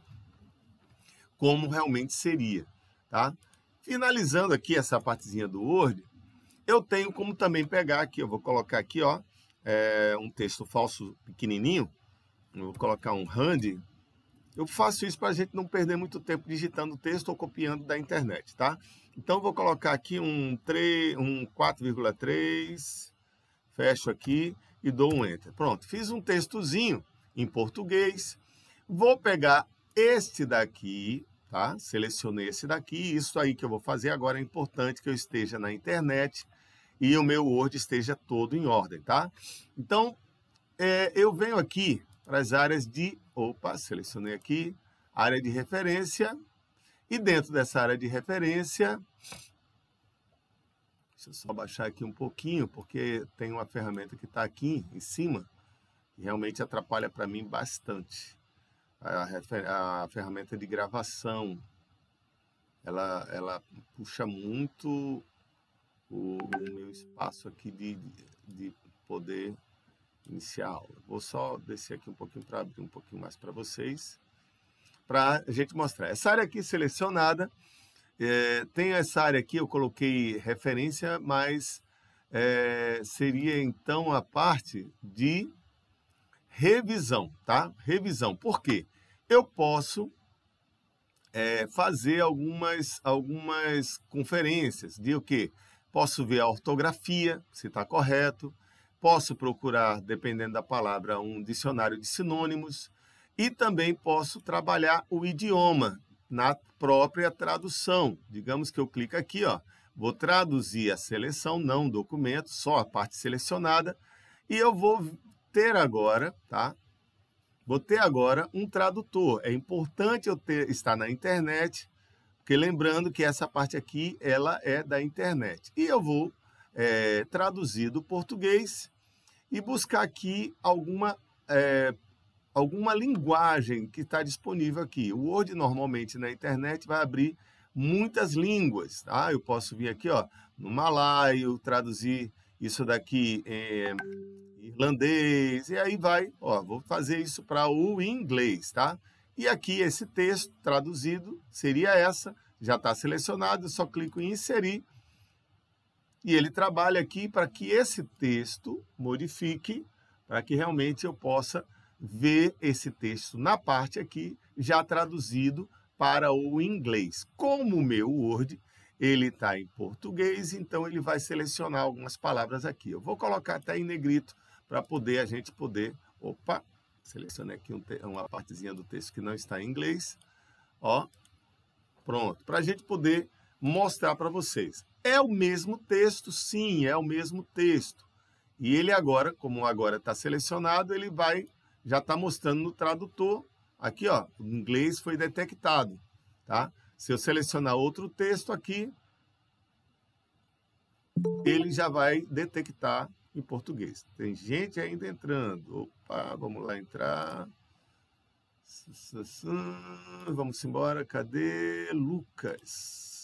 como realmente seria, tá? Finalizando aqui essa partezinha do Word, eu tenho como também pegar aqui, eu vou colocar aqui, ó, um texto falso pequenininho, eu vou colocar um hand. Eu faço isso para a gente não perder muito tempo digitando o texto ou copiando da internet, tá? Então, eu vou colocar aqui um 4,3, fecho aqui e dou um Enter. Pronto, fiz um textozinho em português. Vou pegar este daqui, tá? Selecionei esse daqui. Isso aí que eu vou fazer agora é importante que eu esteja na internet e o meu Word esteja todo em ordem, tá? Então, eu venho aqui para as áreas de... Opa, selecionei aqui, área de referência. E dentro dessa área de referência, deixa eu só baixar aqui um pouquinho, porque tem uma ferramenta que está aqui em cima, e realmente atrapalha para mim bastante. A ferramenta de gravação, ela puxa muito o meu espaço aqui de poder iniciar a aula. Vou só descer aqui um pouquinho para abrir um pouquinho mais para vocês, para a gente mostrar. Essa área aqui selecionada, tem essa área aqui, eu coloquei referência, mas seria então a parte de revisão, tá? Revisão. Por quê? Eu posso fazer algumas conferências de o quê? Posso ver a ortografia, se está correto. Posso procurar, dependendo da palavra, um dicionário de sinônimos. E também posso trabalhar o idioma na própria tradução. Digamos que eu clico aqui, ó, vou traduzir a seleção, não o documento, só a parte selecionada. E eu vou ter agora, tá? Vou ter agora um tradutor. É importante eu estar na internet, porque lembrando que essa parte aqui, ela é da internet. E eu vou traduzir do português e buscar aqui alguma linguagem que está disponível aqui. O Word, normalmente, na internet, vai abrir muitas línguas, tá? Eu posso vir aqui, ó, no malaio, traduzir isso daqui em irlandês, e aí vai, ó, vou fazer isso para o inglês, tá? E aqui, esse texto traduzido seria essa, já está selecionado, eu só clico em inserir, e ele trabalha aqui para que esse texto modifique, para que realmente eu possa ver esse texto na parte aqui, já traduzido para o inglês. Como o meu Word, ele está em português, então ele vai selecionar algumas palavras aqui. Eu vou colocar até em negrito, para a gente poder... Opa, selecionei aqui uma partezinha do texto que não está em inglês. Ó, pronto, para a gente poder mostrar para vocês. É o mesmo texto? Sim, é o mesmo texto. E ele agora, como agora está selecionado, ele já está mostrando no tradutor. Aqui, ó, o inglês foi detectado, tá? Se eu selecionar outro texto aqui, ele já vai detectar em português. Tem gente ainda entrando. Opa, vamos lá entrar. Vamos embora. Cadê Lucas?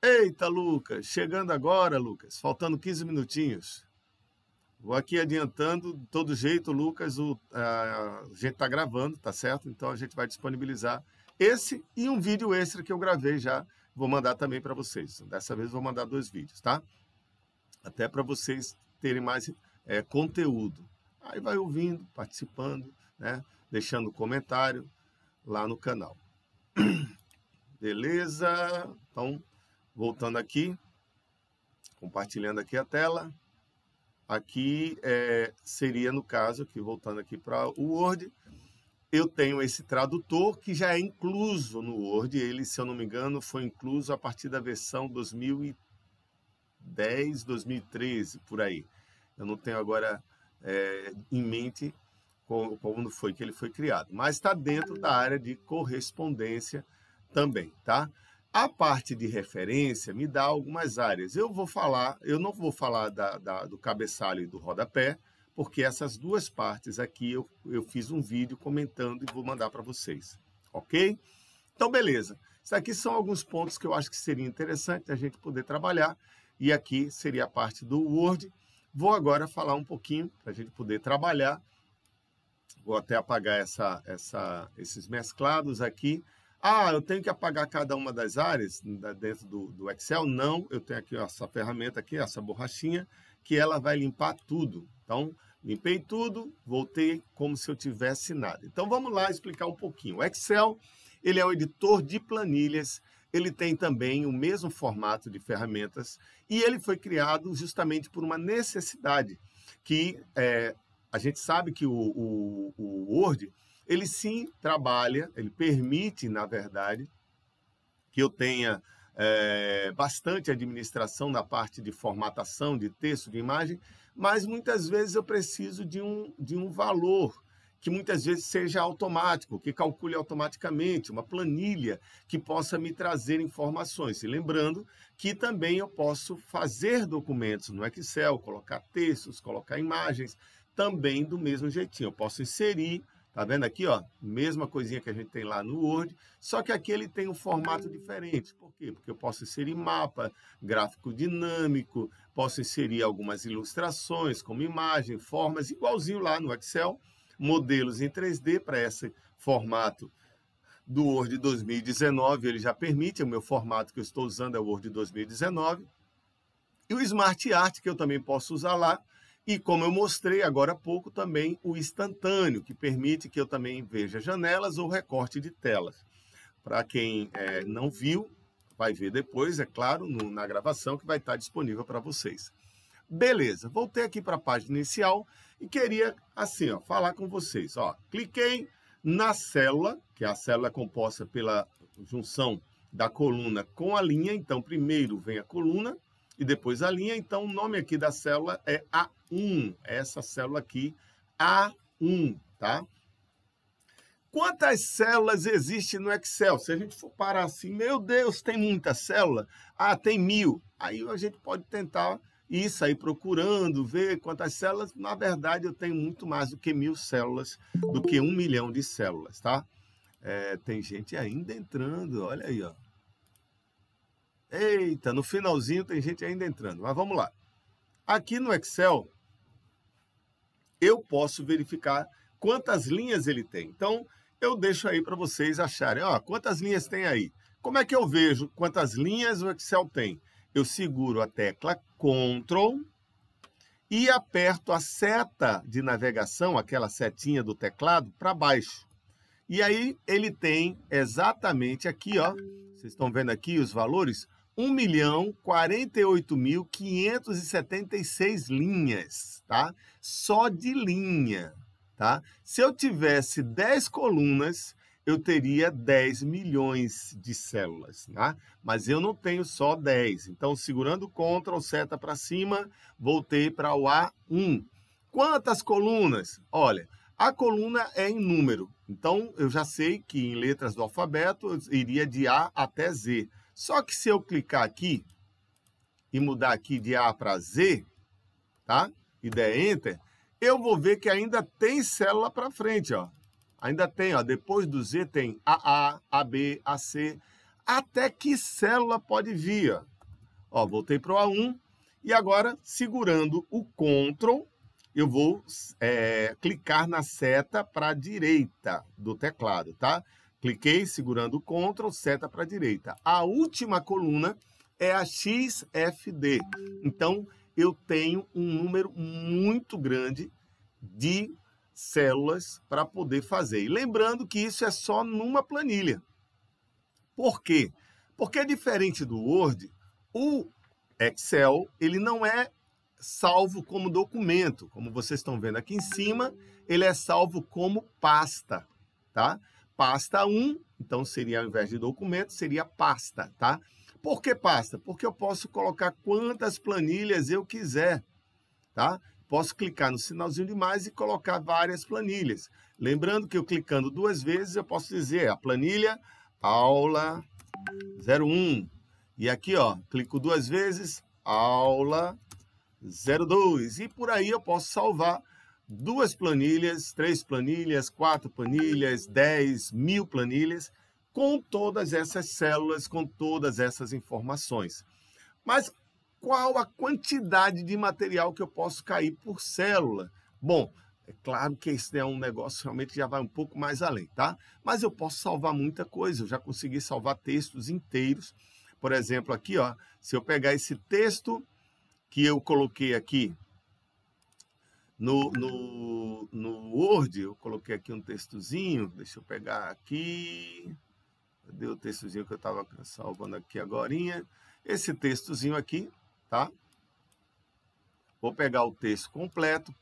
Eita, Lucas, chegando agora, Lucas, faltando 15 minutinhos. Vou aqui adiantando, de todo jeito, Lucas, a gente está gravando, tá certo? Então a gente vai disponibilizar esse e um vídeo extra que eu gravei já, vou mandar também para vocês. Dessa vez vou mandar 2 vídeos, tá? Até para vocês terem mais conteúdo. Aí vai ouvindo, participando, né? Deixando comentário lá no canal. Beleza? Então, voltando aqui, compartilhando aqui a tela. Aqui seria, no caso, aqui voltando aqui para o Word, eu tenho esse tradutor que já é incluso no Word. Ele, se eu não me engano, foi incluso a partir da versão 2010, 2013, por aí. Eu não tenho agora em mente quando foi que ele foi criado. Mas está dentro da área de correspondência também, tá? A parte de referência me dá algumas áreas. Eu não vou falar do cabeçalho e do rodapé, porque essas duas partes aqui eu fiz um vídeo comentando e vou mandar para vocês, ok? Então, beleza. Isso aqui são alguns pontos que eu acho que seria interessante a gente poder trabalhar, e aqui seria a parte do Word. Vou agora falar um pouquinho para a gente poder trabalhar. Vou até apagar esses mesclados aqui. Ah, eu tenho que apagar cada uma das áreas dentro do Excel? Não, eu tenho aqui ó, essa ferramenta aqui, essa borrachinha, que ela vai limpar tudo. Então, limpei tudo, voltei como se eu tivesse nada. Então, vamos lá explicar um pouquinho. O Excel, ele é o editor de planilhas, ele tem também o mesmo formato de ferramentas e ele foi criado justamente por uma necessidade que a gente sabe que o Word, ele sim trabalha, ele permite, na verdade, que eu tenha bastante administração na parte de formatação de texto, de imagem, mas muitas vezes eu preciso de um valor que muitas vezes seja automático, que calcule automaticamente, uma planilha que possa me trazer informações. E lembrando que também eu posso fazer documentos no Excel, colocar textos, colocar imagens, também do mesmo jeitinho. Eu posso inserir, tá vendo aqui, ó, mesma coisinha que a gente tem lá no Word, só que aqui ele tem um formato diferente. Por quê? Porque eu posso inserir mapa, gráfico dinâmico, posso inserir algumas ilustrações, como imagem, formas, igualzinho lá no Excel, modelos em 3D para esse formato do Word 2019, ele já permite, o meu formato que eu estou usando é o Word 2019. E o Smart Art, que eu também posso usar lá, e como eu mostrei agora há pouco, também o instantâneo, que permite que eu também veja janelas ou recorte de telas. Para quem não viu, vai ver depois, é claro, na gravação que vai estar disponível para vocês. Beleza, voltei aqui para a página inicial e queria, assim, ó, falar com vocês. Ó, cliquei na célula, que a célula é composta pela junção da coluna com a linha. Então, primeiro vem a coluna e depois a linha. Então, o nome aqui da célula é A1. Essa célula aqui, A1, tá? Quantas células existem no Excel? Se a gente for parar assim, meu Deus, tem muita célula? Ah, tem 1000. Aí a gente pode tentar e sair procurando, ver quantas células. Na verdade, eu tenho muito mais do que 1000 células, do que 1 milhão de células, tá? Tem gente ainda entrando, olha aí, ó. Eita, no finalzinho tem gente ainda entrando, mas vamos lá. Aqui no Excel, eu posso verificar quantas linhas ele tem. Então, eu deixo aí para vocês acharem, ó, quantas linhas tem aí. Como é que eu vejo quantas linhas o Excel tem? Eu seguro a tecla Ctrl e aperto a seta de navegação, aquela setinha do teclado, para baixo. E aí ele tem exatamente aqui, ó, vocês estão vendo aqui os valores, 1.048.576 linhas, tá? Só de linha, tá? Se eu tivesse 10 colunas, eu teria 10 milhões de células, tá? Mas eu não tenho só 10. Então, segurando o Ctrl, seta para cima, voltei para o A1. Quantas colunas? Olha, a coluna é em número. Então, eu já sei que em letras do alfabeto, eu iria de A até Z. Só que se eu clicar aqui e mudar aqui de A para Z, tá? E der Enter, eu vou ver que ainda tem célula para frente, ó. Ainda tem, ó, depois do Z tem AA, AB, AC, até que célula pode vir, ó. Ó, voltei para o A1 e agora, segurando o Ctrl, eu vou clicar na seta para a direita do teclado, tá? Cliquei, segurando o Ctrl, seta para a direita. A última coluna é a XFD. Então, eu tenho um número muito grande de células para poder fazer. E lembrando que isso é só numa planilha. Por quê? Porque diferente do Word, o Excel ele não é salvo como documento. Como vocês estão vendo aqui em cima, ele é salvo como pasta. tá? Pasta 1, então seria, ao invés de documento, seria pasta, tá? Por que pasta? Porque eu posso colocar quantas planilhas eu quiser, tá? Posso clicar no sinalzinho de mais e colocar várias planilhas. Lembrando que eu clicando 2 vezes, eu posso dizer a planilha aula 01. E aqui, ó, clico 2 vezes, aula 02. E por aí eu posso salvar 2 planilhas, 3 planilhas, 4 planilhas, 10, 1000 planilhas, com todas essas células, com todas essas informações. Mas qual a quantidade de material que eu posso cair por célula? Bom, é claro que esse é um negócio realmente que já vai um pouco mais além, tá? Mas eu posso salvar muita coisa, eu já consegui salvar textos inteiros. Por exemplo, aqui, ó, se eu pegar esse texto que eu coloquei aqui no Word, eu coloquei aqui um textozinho, deixa eu pegar aqui, cadê o textozinho que eu estava salvando aqui agorinha? Esse textozinho aqui, tá? Vou pegar o texto completo,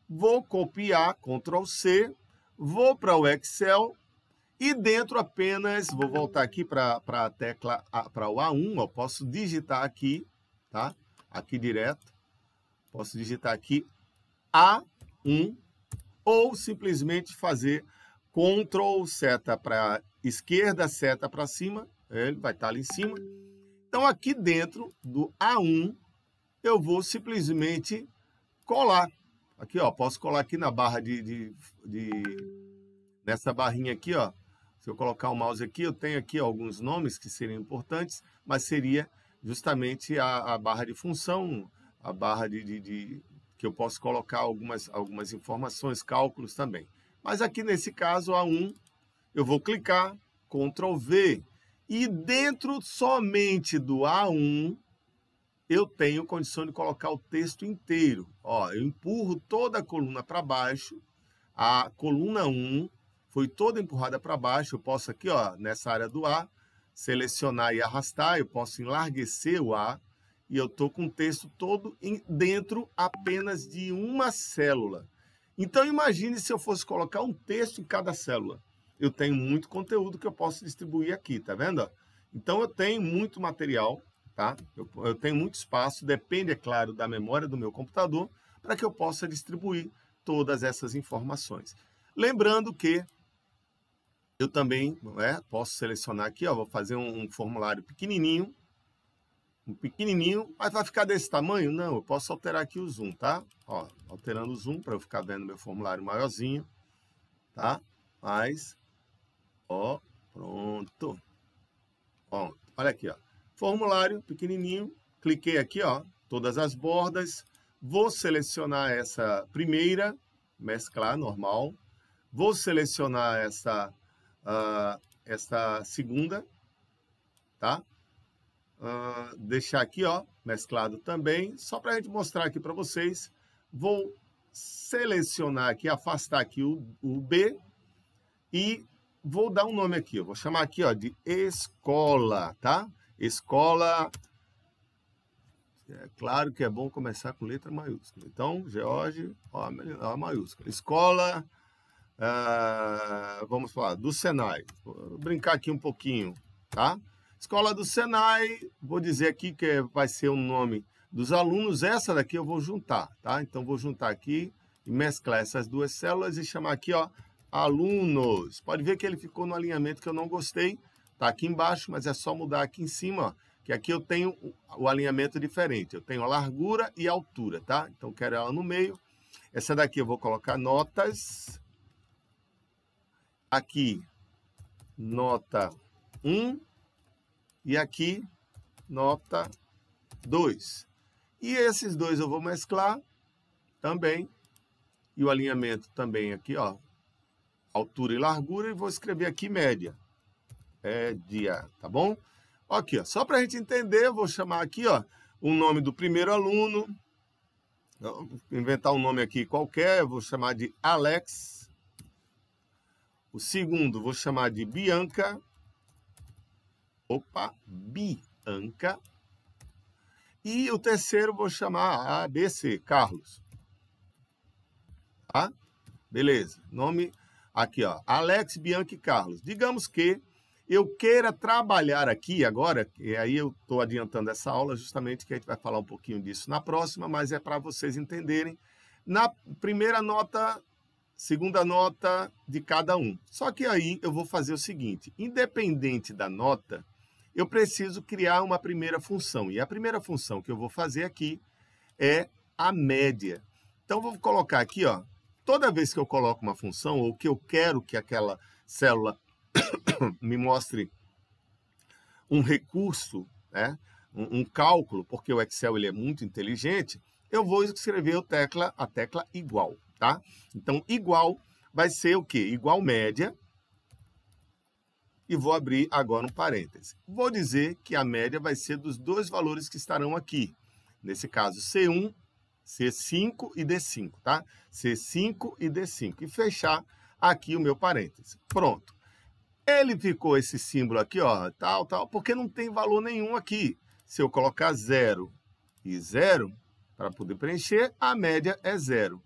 vou copiar, Ctrl C, vou para o Excel e dentro apenas, vou voltar aqui para a tecla, para o A1, eu posso digitar aqui, tá? Aqui direto, posso digitar aqui A1 ou simplesmente fazer Ctrl seta para esquerda, seta para cima, ele vai estar ali em cima. Então aqui dentro do A1, eu vou simplesmente colar. Aqui, ó, posso colar aqui na barra nessa barrinha aqui, ó. Se eu colocar o mouse aqui, eu tenho aqui alguns nomes que seriam importantes, mas seria justamente a barra de função, a barra que eu posso colocar algumas informações, cálculos também. Mas aqui nesse caso, A1, eu vou clicar, Ctrl V, e dentro somente do A1, eu tenho condição de colocar o texto inteiro. Ó, eu empurro toda a coluna para baixo, a coluna 1 foi toda empurrada para baixo, eu posso aqui, ó, nessa área do A, selecionar e arrastar, eu posso enlarguecer o A, e eu estou com o texto todo dentro apenas de uma célula. Então, imagine se eu fosse colocar um texto em cada célula. Eu tenho muito conteúdo que eu posso distribuir aqui, tá vendo? Então, eu tenho muito material, tá? Eu tenho muito espaço, depende, é claro, da memória do meu computador, para que eu possa distribuir todas essas informações. Lembrando que eu também posso selecionar aqui, ó, vou fazer um formulário pequenininho, mas vai ficar desse tamanho? Não, eu posso alterar aqui o zoom, tá? Ó, alterando o zoom para eu ficar vendo meu formulário maiorzinho, tá? Mas, ó, pronto. Ó, olha aqui, ó. Formulário pequenininho, cliquei aqui, ó, todas as bordas, vou selecionar essa primeira, mesclar normal, vou selecionar essa segunda, tá? Deixar aqui, ó, mesclado também, só para a gente mostrar aqui para vocês. Vou selecionar aqui, afastar aqui o B e vou dar um nome aqui. Eu vou chamar aqui, ó, de escola, tá? Escola. É claro que é bom começar com letra maiúscula. Então, George, ó, a maiúscula. Escola, vamos falar, do Senai. Vou brincar aqui um pouquinho, tá? Escola do Senai, vou dizer aqui que vai ser o nome dos alunos. Essa daqui eu vou juntar, tá? Então, vou juntar aqui e mesclar essas duas células e chamar aqui, ó, alunos. Pode ver que ele ficou no alinhamento que eu não gostei. Tá aqui embaixo, mas é só mudar aqui em cima, ó, que aqui eu tenho o alinhamento diferente. Eu tenho a largura e a altura, tá? Então, quero ela no meio. Essa daqui eu vou colocar notas. Aqui, nota 1. E aqui, nota 2. E esses dois eu vou mesclar também. E o alinhamento também aqui, ó. Altura e largura. E vou escrever aqui média. Média, tá bom? Aqui, ó. Só para a gente entender, eu vou chamar aqui, ó, o nome do primeiro aluno. Vou inventar um nome aqui qualquer. Eu vou chamar de Alex. O segundo, vou chamar de Bianca. Opa, Bianca. E o terceiro vou chamar ABC, Carlos. Tá? Beleza. Nome Aqui, ó, Alex, Bianca e Carlos. Digamos que eu queira trabalhar aqui agora, e aí eu estou adiantando essa aula justamente que a gente vai falar um pouquinho disso na próxima, mas é para vocês entenderem. Na primeira nota, segunda nota de cada um. Só que aí eu vou fazer o seguinte, independente da nota, eu preciso criar uma primeira função. E a primeira função que eu vou fazer aqui é a média. Então, vou colocar aqui, ó, toda vez que eu coloco uma função, ou que eu quero que aquela célula me mostre um recurso, né, um cálculo, porque o Excel ele é muito inteligente, eu vou escrever a tecla igual, tá? Então, igual vai ser o quê? Igual média, e vou abrir agora um parêntese. Vou dizer que a média vai ser dos dois valores que estarão aqui. Nesse caso, C1, C5 e D5, tá? C5 e D5. E fechar aqui o meu parêntese. Pronto. Ele ficou esse símbolo aqui, ó, tal, porque não tem valor nenhum aqui. Se eu colocar 0 e 0, para poder preencher, a média é 0,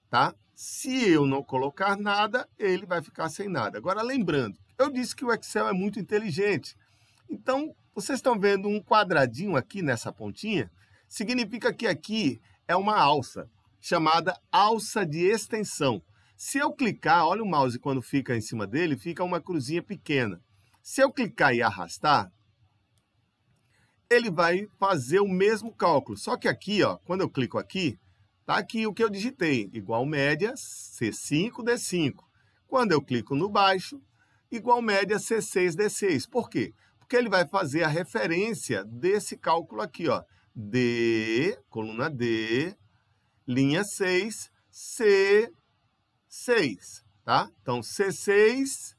tá? Se eu não colocar nada, ele vai ficar sem nada. Agora, lembrando, eu disse que o Excel é muito inteligente. Então, vocês estão vendo um quadradinho aqui nessa pontinha? Significa que aqui é uma alça, chamada alça de extensão. Se eu clicar, olha o mouse quando fica em cima dele, fica uma cruzinha pequena. Se eu clicar e arrastar, ele vai fazer o mesmo cálculo. Só que aqui, ó, quando eu clico aqui, tá aqui o que eu digitei, igual média C5, D5. Quando eu clico no baixo, igual média C6, D6. Por quê? Porque ele vai fazer a referência desse cálculo aqui, ó. D, coluna D, linha 6, C6, tá? Então, C6,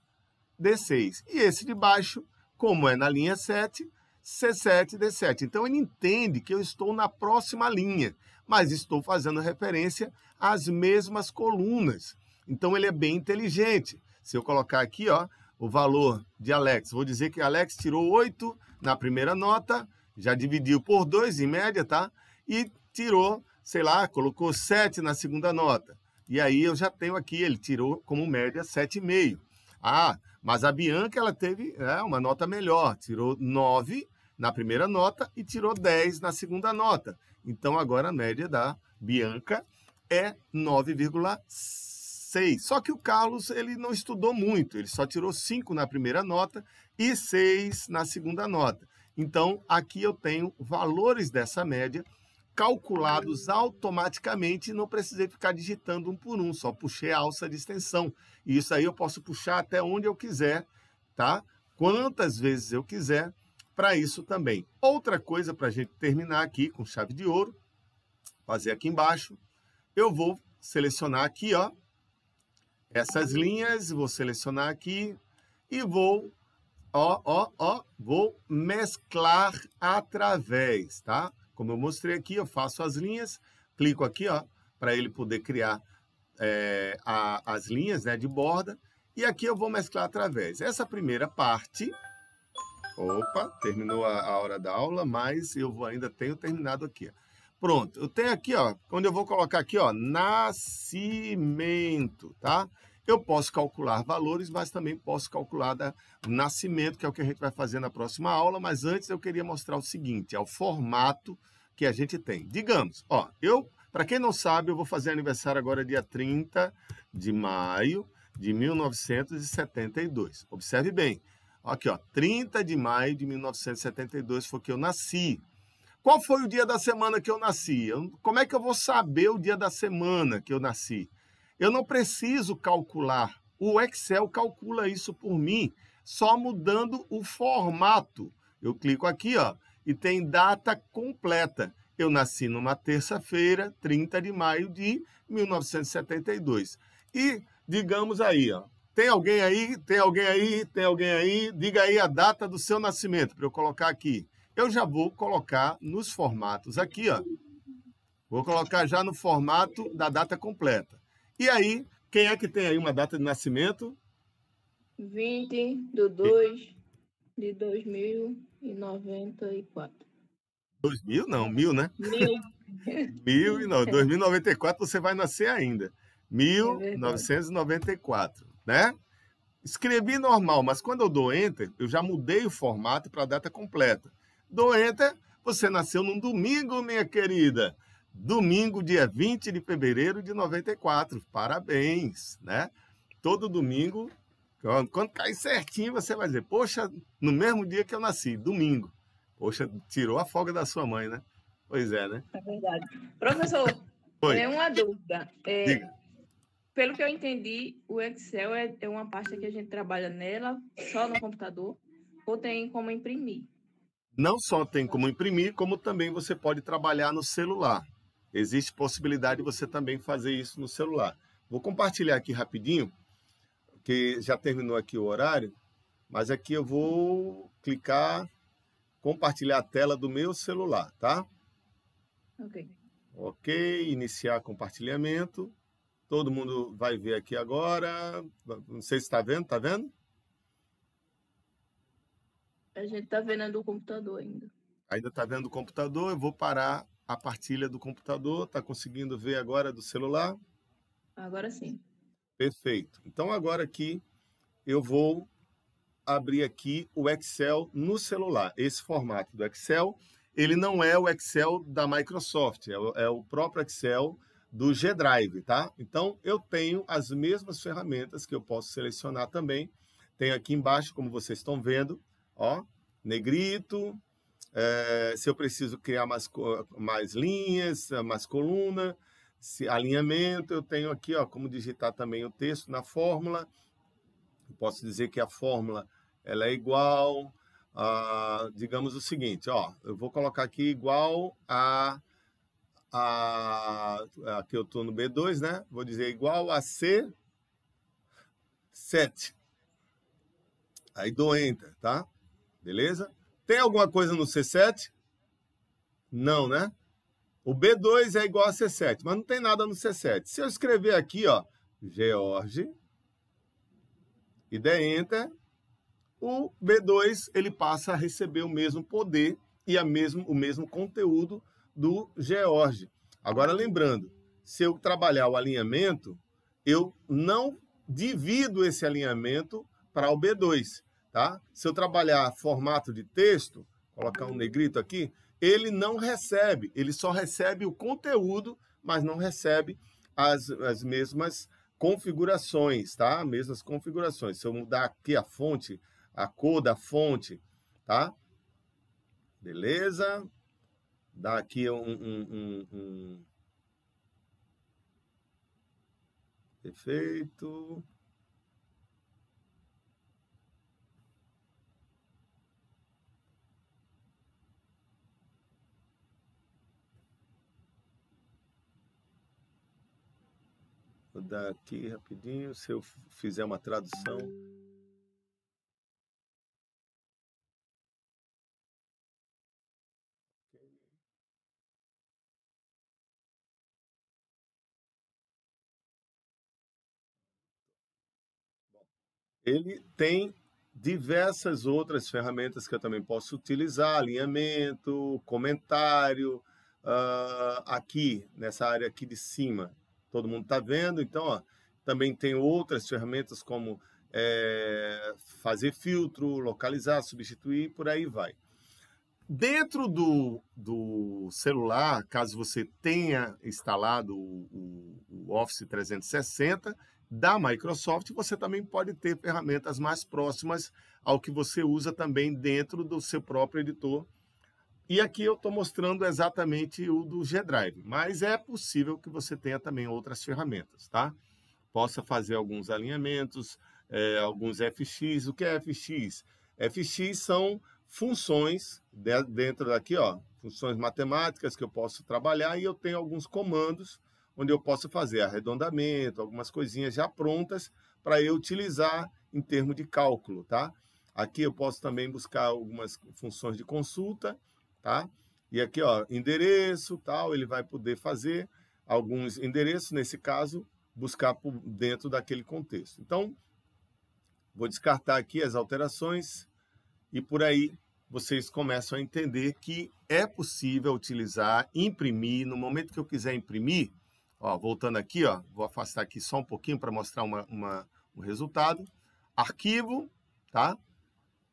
D6. E esse de baixo, como é na linha 7, C7, D7. Então, ele entende que eu estou na próxima linha, mas estou fazendo referência às mesmas colunas. Então, ele é bem inteligente. Se eu colocar aqui, ó, o valor de Alex, vou dizer que Alex tirou 8 na primeira nota, já dividiu por 2 em média, tá? E tirou, sei lá, colocou 7 na segunda nota. E aí eu já tenho aqui, ele tirou como média 7,5. Ah, mas a Bianca, ela teve uma nota melhor, tirou 9 na primeira nota e tirou 10 na segunda nota. Então, agora a média da Bianca é 9,6. Só que o Carlos, ele não estudou muito, ele só tirou 5 na primeira nota e 6 na segunda nota. Então, aqui eu tenho valores dessa média calculados automaticamente e não precisei ficar digitando um por um, só puxei a alça de extensão. E isso aí eu posso puxar até onde eu quiser, tá? Quantas vezes eu quiser, para isso também. Outra coisa para a gente terminar aqui com chave de ouro, fazer aqui embaixo, eu vou selecionar aqui, ó, essas linhas, vou selecionar aqui e vou, vou mesclar através, tá? Como eu mostrei aqui, eu faço as linhas, clico aqui, ó, para ele poder criar as linhas, né, de borda, e aqui eu vou mesclar através. Essa primeira parte, opa, terminou a hora da aula, mas eu ainda tenho terminado aqui, ó. Pronto, eu tenho aqui, ó, onde eu vou colocar aqui, ó, nascimento, tá? Eu posso calcular valores, mas também posso calcular nascimento, que é o que a gente vai fazer na próxima aula, mas antes eu queria mostrar o seguinte, é o formato que a gente tem. Digamos, ó, para quem não sabe, eu vou fazer aniversário agora dia 30 de maio de 1972. Observe bem, aqui, ó, 30 de maio de 1972 foi que eu nasci. Qual foi o dia da semana que eu nasci? Como é que eu vou saber o dia da semana que eu nasci? Eu não preciso calcular. O Excel calcula isso por mim, só mudando o formato. Eu clico aqui, ó, e tem data completa. Eu nasci numa terça-feira, 30 de maio de 1972. E, digamos aí, ó, tem alguém aí? Tem alguém aí? Tem alguém aí? Diga aí a data do seu nascimento, para eu colocar aqui. Eu já vou colocar nos formatos aqui, ó. Vou colocar já no formato da data completa. E aí, quem é que tem aí uma data de nascimento? 20/2/2094. 2000? Não, 1000, né? 1000. 2094 você vai nascer ainda. 1994. né? Escrevi normal, mas quando eu dou Enter, eu já mudei o formato para a data completa. Dou Enter, você nasceu num domingo, minha querida. Domingo, dia 20 de fevereiro de 94. Parabéns, né? Todo domingo, quando cair certinho, você vai dizer, poxa, no mesmo dia que eu nasci, domingo. Poxa, tirou a folga da sua mãe, né? Pois é, né? É verdade. Professor, Oi. uma dúvida. Diga. Pelo que eu entendi, o Excel é uma pasta que a gente trabalha nela só no computador ou tem como imprimir? Não só tem como imprimir, como também você pode trabalhar no celular. Existe possibilidade de você também fazer isso no celular. Vou compartilhar aqui rapidinho, que já terminou aqui o horário, mas aqui eu vou clicar, compartilhar a tela do meu celular, tá? Ok. Ok, iniciar compartilhamento. Todo mundo vai ver aqui agora. Não sei se está vendo, tá vendo? A gente está vendo a do computador ainda. Ainda está vendo o computador, eu vou parar a partilha do computador. Está conseguindo ver agora do celular? Agora sim. Perfeito. Então agora aqui eu vou abrir aqui o Excel no celular. Esse formato do Excel, ele não é o Excel da Microsoft, é o próprio Excel do G Drive, tá? Então eu tenho as mesmas ferramentas que eu posso selecionar também. Tem aqui embaixo, como vocês estão vendo, ó, negrito. Se eu preciso criar mais linhas, mais coluna, alinhamento, eu tenho aqui, ó, como digitar também o texto na fórmula. Eu posso dizer que a fórmula ela é igual a, digamos o seguinte, ó, eu vou colocar aqui igual aqui eu estou no B2, né? Vou dizer igual a C7. Aí dou Enter, tá? Beleza? Tem alguma coisa no C7? Não, né? O B2 é igual a C7, mas não tem nada no C7. Se eu escrever aqui, ó, George, e der Enter, o B2 ele passa a receber o mesmo poder e o mesmo conteúdo do George. Agora, lembrando, se eu trabalhar o alinhamento, eu não divido esse alinhamento para o B2, tá? Se eu trabalhar formato de texto, colocar um negrito aqui, ele não recebe, ele só recebe o conteúdo, mas não recebe as mesmas configurações, tá? Mesmas configurações. Se eu mudar aqui a fonte, a cor da fonte, tá? Beleza? Dá aqui Perfeito. Vou dar aqui rapidinho, se eu fizer uma tradução. Ele tem diversas outras ferramentas que eu também posso utilizar, alinhamento, comentário, aqui, nessa área aqui de cima, todo mundo está vendo, então, ó, também tem outras ferramentas como fazer filtro, localizar, substituir, por aí vai. Dentro do celular, caso você tenha instalado o Office 360 da Microsoft, você também pode ter ferramentas mais próximas ao que você usa também dentro do seu próprio editor. E aqui eu estou mostrando exatamente o do G Drive, mas é possível que você tenha também outras ferramentas, tá? Possa fazer alguns alinhamentos, alguns FX. O que é FX? FX são funções dentro daqui, ó, funções matemáticas que eu posso trabalhar e eu tenho alguns comandos onde eu posso fazer arredondamento, algumas coisinhas já prontas para eu utilizar em termos de cálculo, tá? Aqui eu posso também buscar algumas funções de consulta, tá? E aqui, ó, endereço, tal, ele vai poder fazer alguns endereços, nesse caso, buscar por dentro daquele contexto. Então, vou descartar aqui as alterações e por aí vocês começam a entender que é possível utilizar, imprimir. No momento que eu quiser imprimir, ó, voltando aqui, ó, vou afastar aqui só um pouquinho para mostrar o resultado, arquivo, tá?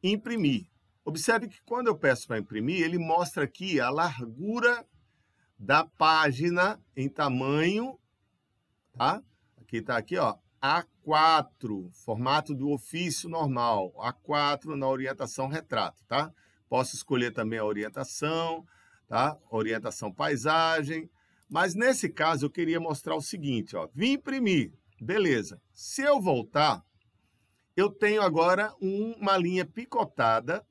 Imprimir. Observe que quando eu peço para imprimir, ele mostra aqui a largura da página em tamanho, tá? Aqui está aqui, ó, A4, formato do ofício normal, A4 na orientação retrato, tá? Posso escolher também a orientação, tá? Orientação paisagem, mas nesse caso eu queria mostrar o seguinte, ó, vim imprimir, beleza. Se eu voltar, eu tenho agora uma linha picotada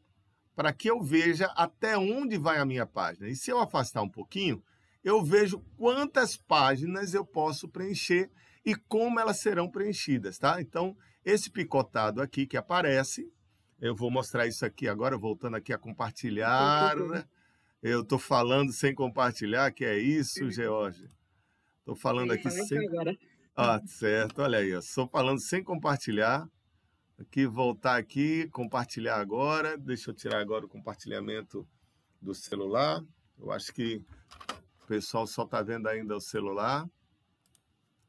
para que eu veja até onde vai a minha página. E se eu afastar um pouquinho, eu vejo quantas páginas eu posso preencher e como elas serão preenchidas, tá? Então, esse picotado aqui que aparece, eu vou mostrar isso aqui agora, voltando aqui a compartilhar. Eu estou falando sem compartilhar, que é isso, Georgia? Estou falando aqui sem... Ah, certo, olha aí, estou falando sem compartilhar. Aqui, voltar aqui, compartilhar agora. Deixa eu tirar agora o compartilhamento do celular. Eu acho que o pessoal só está vendo ainda o celular.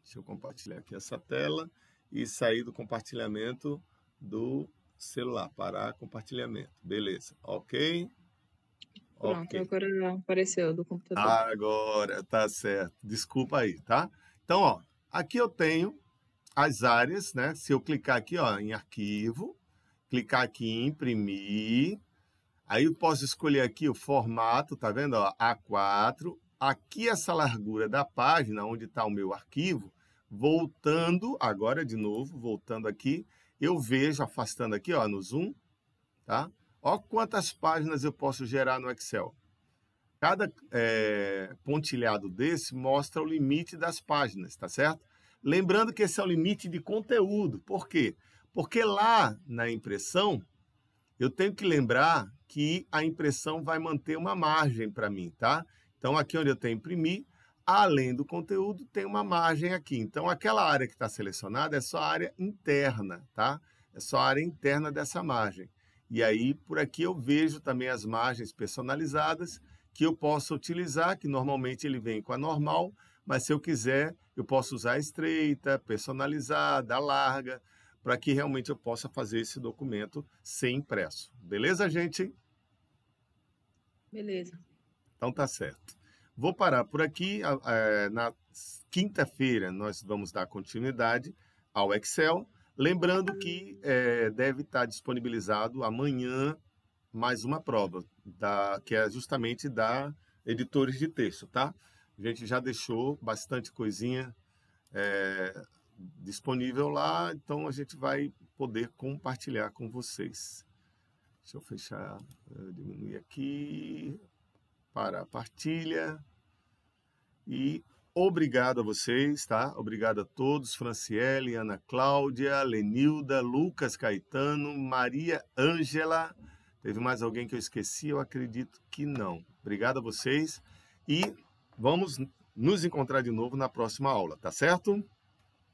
Deixa eu compartilhar aqui essa tela e sair do compartilhamento do celular. Parar compartilhamento. Beleza, ok? Pronto, okay. Agora apareceu do computador. Agora, tá certo. Desculpa aí, tá? Então, ó, aqui eu tenho as áreas, né? Se eu clicar aqui, ó, em arquivo, clicar aqui em imprimir, aí eu posso escolher aqui o formato, tá vendo? Ó, A4. Aqui essa largura da página, onde está o meu arquivo, voltando, agora de novo, voltando aqui, eu vejo, afastando aqui, ó, no zoom, tá? Ó quantas páginas eu posso gerar no Excel. Cada pontilhado desse mostra o limite das páginas, tá certo? Lembrando que esse é o limite de conteúdo. Por quê? Porque lá na impressão, eu tenho que lembrar que a impressão vai manter uma margem para mim, tá? Então, aqui onde eu tenho imprimir, além do conteúdo, tem uma margem aqui. Então, aquela área que está selecionada é só a área interna, tá? É só a área interna dessa margem. E aí, por aqui eu vejo também as margens personalizadas que eu posso utilizar, que normalmente ele vem com a normal, mas se eu quiser, eu posso usar a estreita, personalizada, a larga, para que realmente eu possa fazer esse documento sem impresso. Beleza, gente? Beleza. Então tá certo. Vou parar por aqui. Na quinta-feira nós vamos dar continuidade ao Excel. Lembrando que deve estar disponibilizado amanhã mais uma prova, que é justamente da Editores de Texto, tá? A gente já deixou bastante coisinha disponível lá, então a gente vai poder compartilhar com vocês. Deixa eu fechar, diminuir aqui, para a partilha. E obrigado a vocês, tá? Obrigado a todos, Franciele, Ana Cláudia, Lenilda, Lucas Caetano, Maria Ângela. Teve mais alguém que eu esqueci? Eu acredito que não. Obrigado a vocês e vamos nos encontrar de novo na próxima aula, tá certo?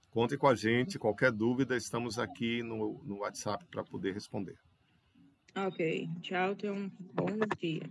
Contem com a gente, qualquer dúvida, estamos aqui no WhatsApp para poder responder. Ok, tchau, tenha um bom dia.